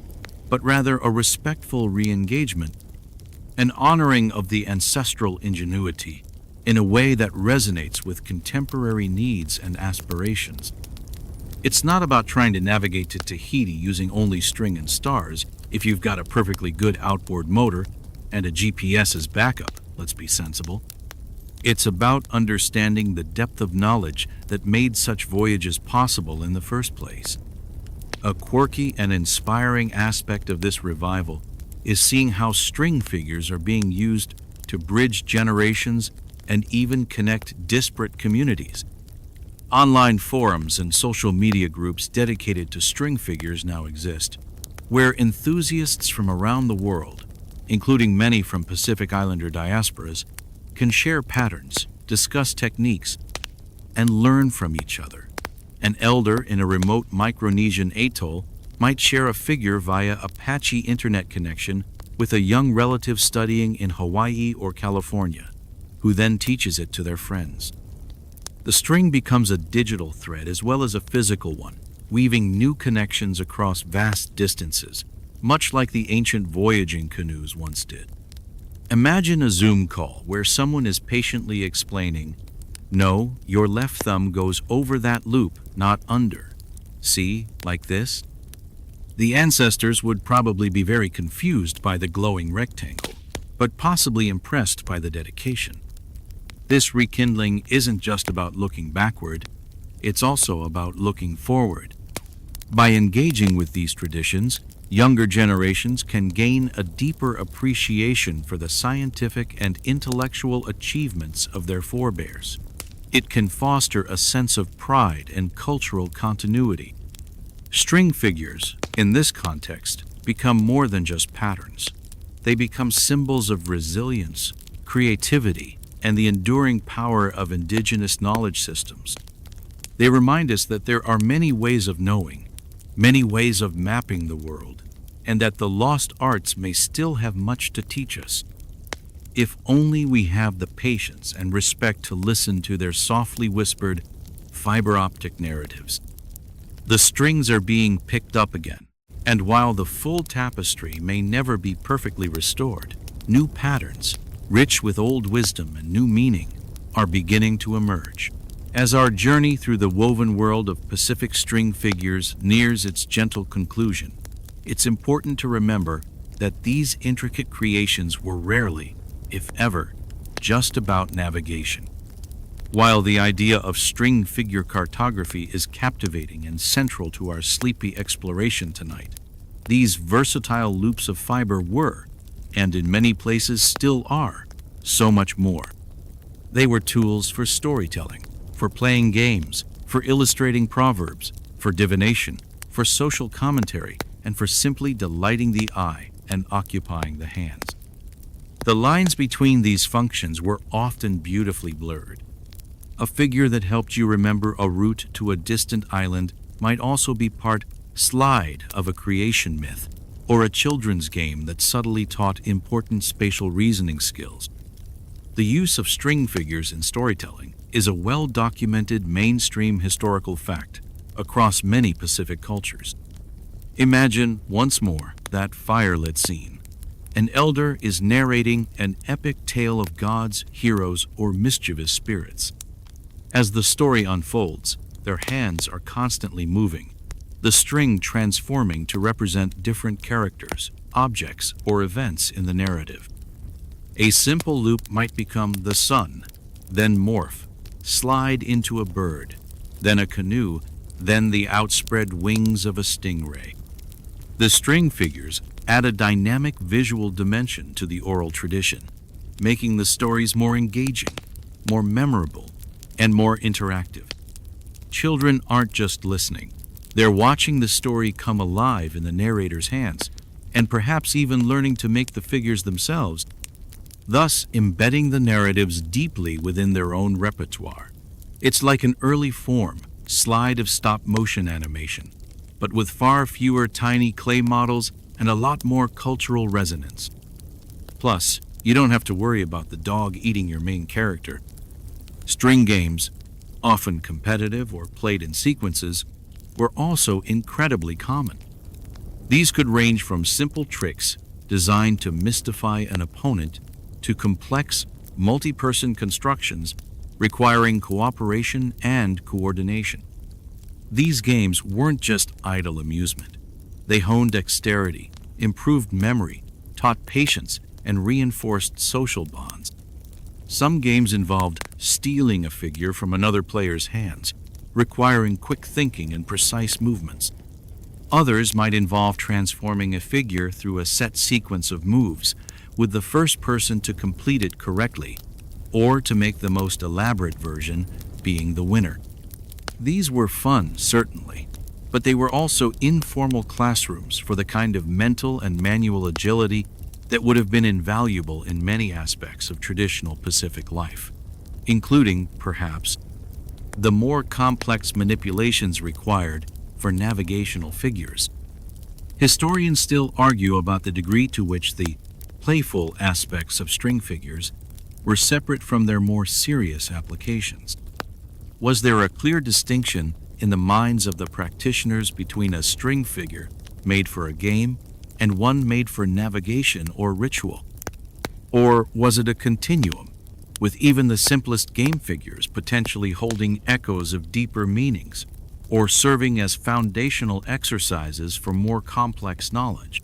but rather a respectful re-engagement, an honoring of the ancestral ingenuity in a way that resonates with contemporary needs and aspirations. It's not about trying to navigate to Tahiti using only string and stars if you've got a perfectly good outboard motor and a GPS as backup, let's be sensible. It's about understanding the depth of knowledge that made such voyages possible in the first place. A quirky and inspiring aspect of this revival is seeing how string figures are being used to bridge generations and even connect disparate communities. Online forums and social media groups dedicated to string figures now exist, where enthusiasts from around the world, including many from Pacific Islander diasporas, can share patterns, discuss techniques, and learn from each other. An elder in a remote Micronesian atoll might share a figure via a patchy internet connection with a young relative studying in Hawaii or California, who then teaches it to their friends. The string becomes a digital thread as well as a physical one, weaving new connections across vast distances, much like the ancient voyaging canoes once did. Imagine a Zoom call where someone is patiently explaining, "No, your left thumb goes over that loop, not under. See, like this?" The ancestors would probably be very confused by the glowing rectangle, but possibly impressed by the dedication. This rekindling isn't just about looking backward, it's also about looking forward. By engaging with these traditions, younger generations can gain a deeper appreciation for the scientific and intellectual achievements of their forebears. It can foster a sense of pride and cultural continuity. String figures, in this context, become more than just patterns. They become symbols of resilience, creativity, and the enduring power of indigenous knowledge systems. They remind us that there are many ways of knowing, many ways of mapping the world, and that the lost arts may still have much to teach us. If only we have the patience and respect to listen to their softly whispered, fiber optic narratives. The strings are being picked up again, and while the full tapestry may never be perfectly restored, new patterns, rich with old wisdom and new meaning, are beginning to emerge. As our journey through the woven world of Pacific string figures nears its gentle conclusion, it's important to remember that these intricate creations were rarely, if ever, just about navigation. While the idea of string figure cartography is captivating and central to our sleepy exploration tonight, these versatile loops of fiber were, and in many places still are, so much more. They were tools for storytelling, for playing games, for illustrating proverbs, for divination, for social commentary, and for simply delighting the eye and occupying the hands. The lines between these functions were often beautifully blurred. A figure that helped you remember a route to a distant island might also be part slide of a creation myth, or a children's game that subtly taught important spatial reasoning skills. The use of string figures in storytelling is a well-documented mainstream historical fact across many Pacific cultures. Imagine, once more, that firelit scene. An elder is narrating an epic tale of gods, heroes, or mischievous spirits. As the story unfolds, their hands are constantly moving, the string transforming to represent different characters, objects, or events in the narrative. A simple loop might become the sun, then morph, slide into a bird, then a canoe, then the outspread wings of a stingray. The string figures add a dynamic visual dimension to the oral tradition, making the stories more engaging, more memorable, and more interactive. Children aren't just listening. They're watching the story come alive in the narrator's hands, and perhaps even learning to make the figures themselves, thus embedding the narratives deeply within their own repertoire. It's like an early form, slide of stop-motion animation, but with far fewer tiny clay models and a lot more cultural resonance. Plus, you don't have to worry about the dog eating your main character. String games, often competitive or played in sequences, were also incredibly common. These could range from simple tricks designed to mystify an opponent to complex, multi-person constructions requiring cooperation and coordination. These games weren't just idle amusement. They honed dexterity, improved memory, taught patience, and reinforced social bonds. Some games involved stealing a figure from another player's hands, requiring quick thinking and precise movements. Others might involve transforming a figure through a set sequence of moves, with the first person to complete it correctly, or to make the most elaborate version being the winner. These were fun, certainly, but they were also informal classrooms for the kind of mental and manual agility that would have been invaluable in many aspects of traditional Pacific life, including, perhaps, the more complex manipulations required for navigational figures. Historians still argue about the degree to which the playful aspects of string figures were separate from their more serious applications. Was there a clear distinction in the minds of the practitioners between a string figure made for a game and one made for navigation or ritual? Or was it a continuum, with even the simplest game figures potentially holding echoes of deeper meanings, or serving as foundational exercises for more complex knowledge?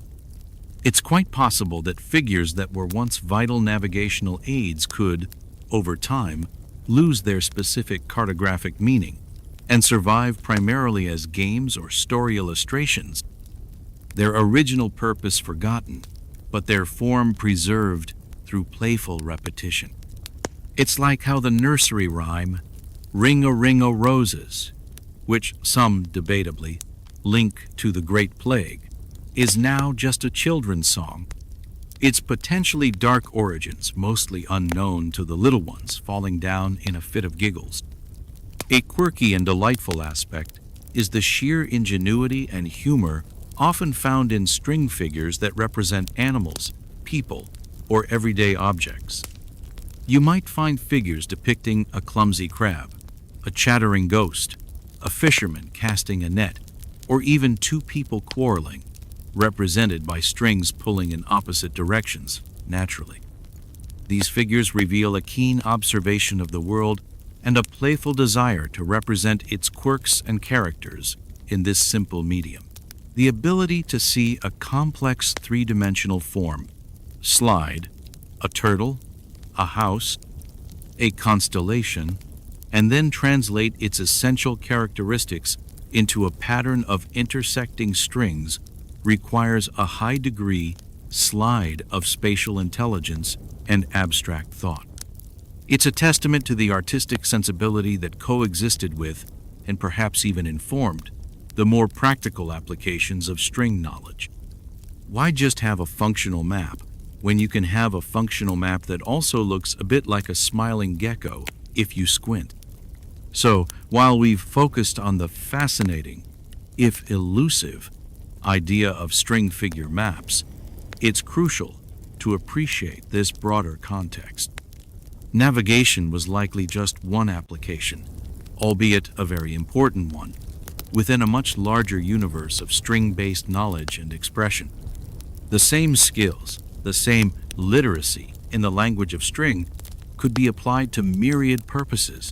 It's quite possible that figures that were once vital navigational aids could, over time, lose their specific cartographic meaning and survive primarily as games or story illustrations, their original purpose forgotten, but their form preserved through playful repetition. It's like how the nursery rhyme, "Ring-a-ring-a roses," which some, debatably, link to the Great Plague, is now just a children's song. Its potentially dark origins mostly unknown to the little ones falling down in a fit of giggles. A quirky and delightful aspect is the sheer ingenuity and humor often found in string figures that represent animals, people, or everyday objects. You might find figures depicting a clumsy crab, a chattering ghost, a fisherman casting a net, or even two people quarreling, represented by strings pulling in opposite directions, naturally. These figures reveal a keen observation of the world and a playful desire to represent its quirks and characters in this simple medium. The ability to see a complex three-dimensional form, slide, a turtle, a house, a constellation, and then translate its essential characteristics into a pattern of intersecting strings requires a high degree slide of spatial intelligence and abstract thought. It's a testament to the artistic sensibility that coexisted with, and perhaps even informed, the more practical applications of string knowledge. Why just have a functional map when you can have a functional map that also looks a bit like a smiling gecko if you squint? So, while we've focused on the fascinating, if elusive, idea of string figure maps, it's crucial to appreciate this broader context. Navigation was likely just one application, albeit a very important one, within a much larger universe of string-based knowledge and expression. The same skills, the same literacy in the language of string could be applied to myriad purposes.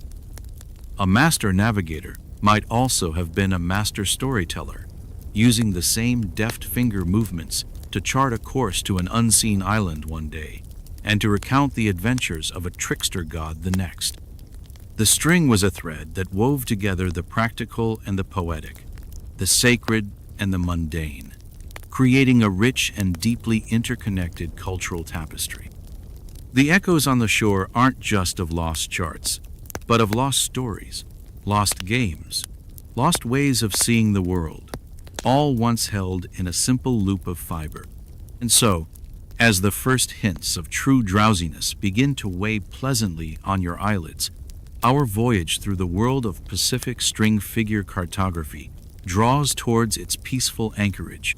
A master navigator might also have been a master storyteller, using the same deft finger movements to chart a course to an unseen island one day, and to recount the adventures of a trickster god the next. The string was a thread that wove together the practical and the poetic, the sacred and the mundane, creating a rich and deeply interconnected cultural tapestry. The echoes on the shore aren't just of lost charts, but of lost stories, lost games, lost ways of seeing the world, all once held in a simple loop of fiber. And so, as the first hints of true drowsiness begin to weigh pleasantly on your eyelids, our voyage through the world of Pacific string figure cartography draws towards its peaceful anchorage.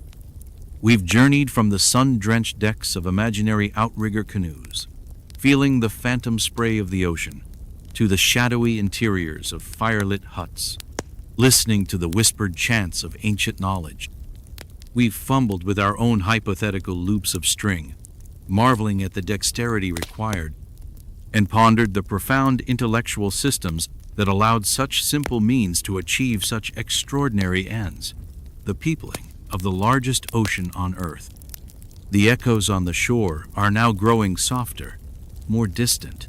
We've journeyed from the sun-drenched decks of imaginary outrigger canoes, feeling the phantom spray of the ocean, to the shadowy interiors of firelit huts, listening to the whispered chants of ancient knowledge. We've fumbled with our own hypothetical loops of string, marveling at the dexterity required, and pondered the profound intellectual systems that allowed such simple means to achieve such extraordinary ends, the peopling of the largest ocean on Earth. The echoes on the shore are now growing softer, more distant,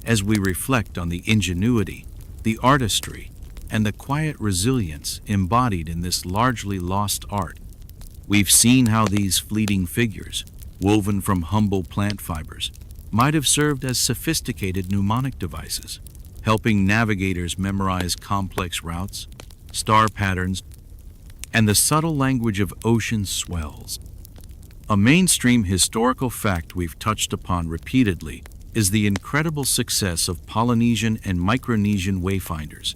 as we reflect on the ingenuity, the artistry, and the quiet resilience embodied in this largely lost art. We've seen how these fleeting figures, woven from humble plant fibers, might have served as sophisticated mnemonic devices, helping navigators memorize complex routes, star patterns, and the subtle language of ocean swells. A mainstream historical fact we've touched upon repeatedly is the incredible success of Polynesian and Micronesian wayfinders,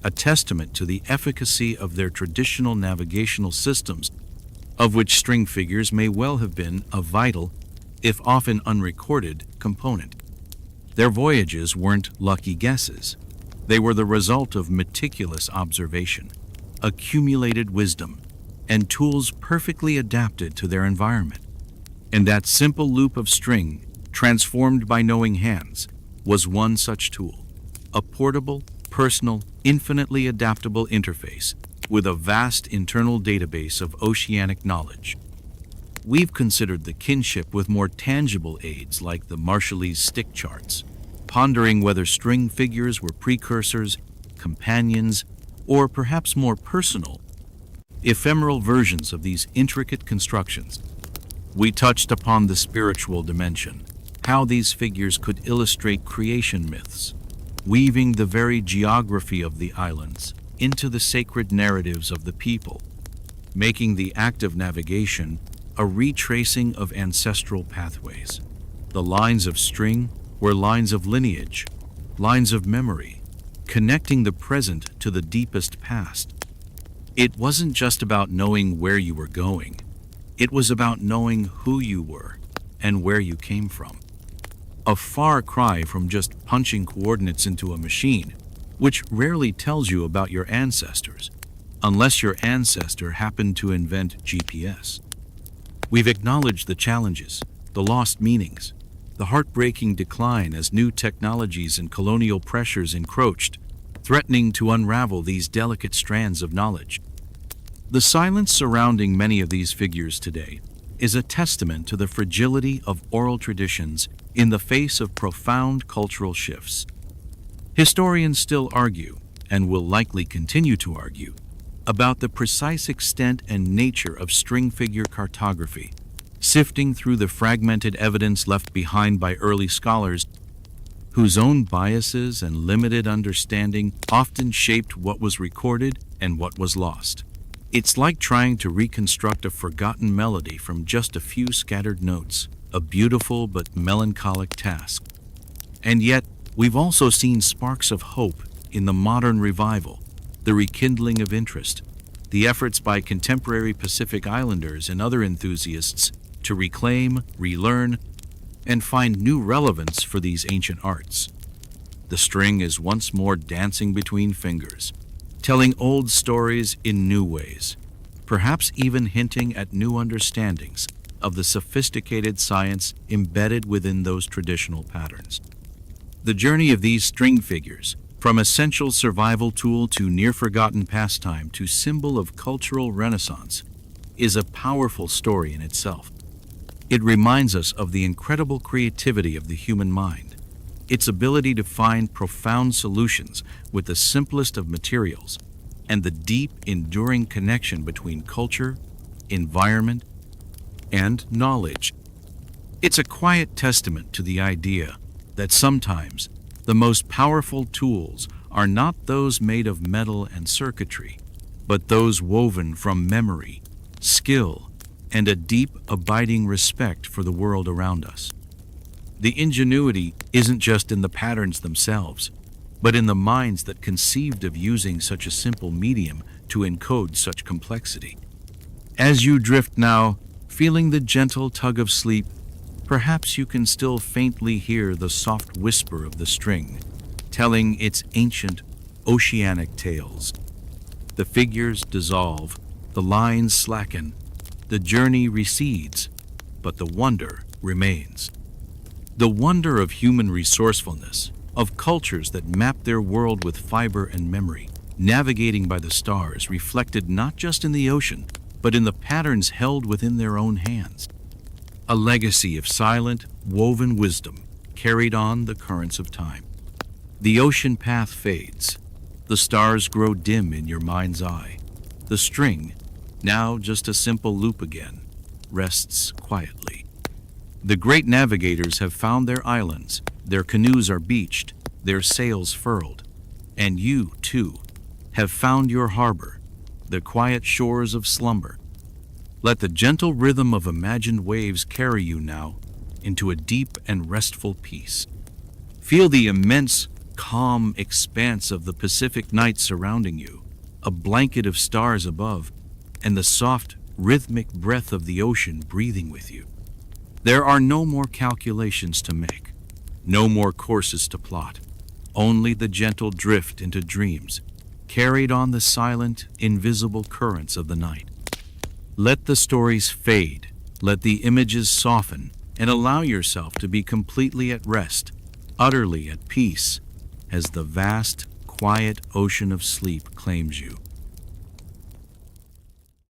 a testament to the efficacy of their traditional navigational systems, of which string figures may well have been a vital, if often unrecorded, component. Their voyages weren't lucky guesses. They were the result of meticulous observation, accumulated wisdom, and tools perfectly adapted to their environment. And that simple loop of string, transformed by knowing hands, was one such tool, a portable, personal, infinitely adaptable interface with a vast internal database of oceanic knowledge. We've considered the kinship with more tangible aids like the Marshallese stick charts, pondering whether string figures were precursors, companions, or perhaps more personal, ephemeral versions of these intricate constructions. We touched upon the spiritual dimension, how these figures could illustrate creation myths, weaving the very geography of the islands into the sacred narratives of the people, making the act of navigation a retracing of ancestral pathways. The lines of string were lines of lineage, lines of memory, connecting the present to the deepest past. It wasn't just about knowing where you were going. It was about knowing who you were and where you came from. A far cry from just punching coordinates into a machine, which rarely tells you about your ancestors, unless your ancestor happened to invent GPS. We've acknowledged the challenges, the lost meanings, the heartbreaking decline as new technologies and colonial pressures encroached, threatening to unravel these delicate strands of knowledge. The silence surrounding many of these figures today is a testament to the fragility of oral traditions in the face of profound cultural shifts. Historians still argue, and will likely continue to argue, about the precise extent and nature of string figure cartography, sifting through the fragmented evidence left behind by early scholars whose own biases and limited understanding often shaped what was recorded and what was lost. It's like trying to reconstruct a forgotten melody from just a few scattered notes, a beautiful but melancholic task. And yet, we've also seen sparks of hope in the modern revival, the rekindling of interest, the efforts by contemporary Pacific Islanders and other enthusiasts to reclaim, relearn, and find new relevance for these ancient arts. The string is once more dancing between fingers, telling old stories in new ways, perhaps even hinting at new understandings of the sophisticated science embedded within those traditional patterns. The journey of these string figures, from essential survival tool to near-forgotten pastime to symbol of cultural renaissance, is a powerful story in itself. It reminds us of the incredible creativity of the human mind, its ability to find profound solutions with the simplest of materials, and the deep, enduring connection between culture, environment, and knowledge. It's a quiet testament to the idea that sometimes the most powerful tools are not those made of metal and circuitry, but those woven from memory, skill, and a deep, abiding respect for the world around us. The ingenuity isn't just in the patterns themselves, but in the minds that conceived of using such a simple medium to encode such complexity. As you drift now, feeling the gentle tug of sleep, perhaps you can still faintly hear the soft whisper of the string, telling its ancient, oceanic tales. The figures dissolve, the lines slacken, the journey recedes, but the wonder remains. The wonder of human resourcefulness, of cultures that map their world with fiber and memory, navigating by the stars, reflected not just in the ocean, but in the patterns held within their own hands. A legacy of silent, woven wisdom carried on the currents of time. The ocean path fades. The stars grow dim in your mind's eye. The string, now just a simple loop again, rests quietly. The great navigators have found their islands, their canoes are beached, their sails furled. And you, too, have found your harbor, the quiet shores of slumber. Let the gentle rhythm of imagined waves carry you now into a deep and restful peace. Feel the immense, calm expanse of the Pacific night surrounding you, a blanket of stars above, and the soft, rhythmic breath of the ocean breathing with you. There are no more calculations to make, no more courses to plot, only the gentle drift into dreams, carried on the silent, invisible currents of the night. Let the stories fade, let the images soften, and allow yourself to be completely at rest, utterly at peace, as the vast, quiet ocean of sleep claims you.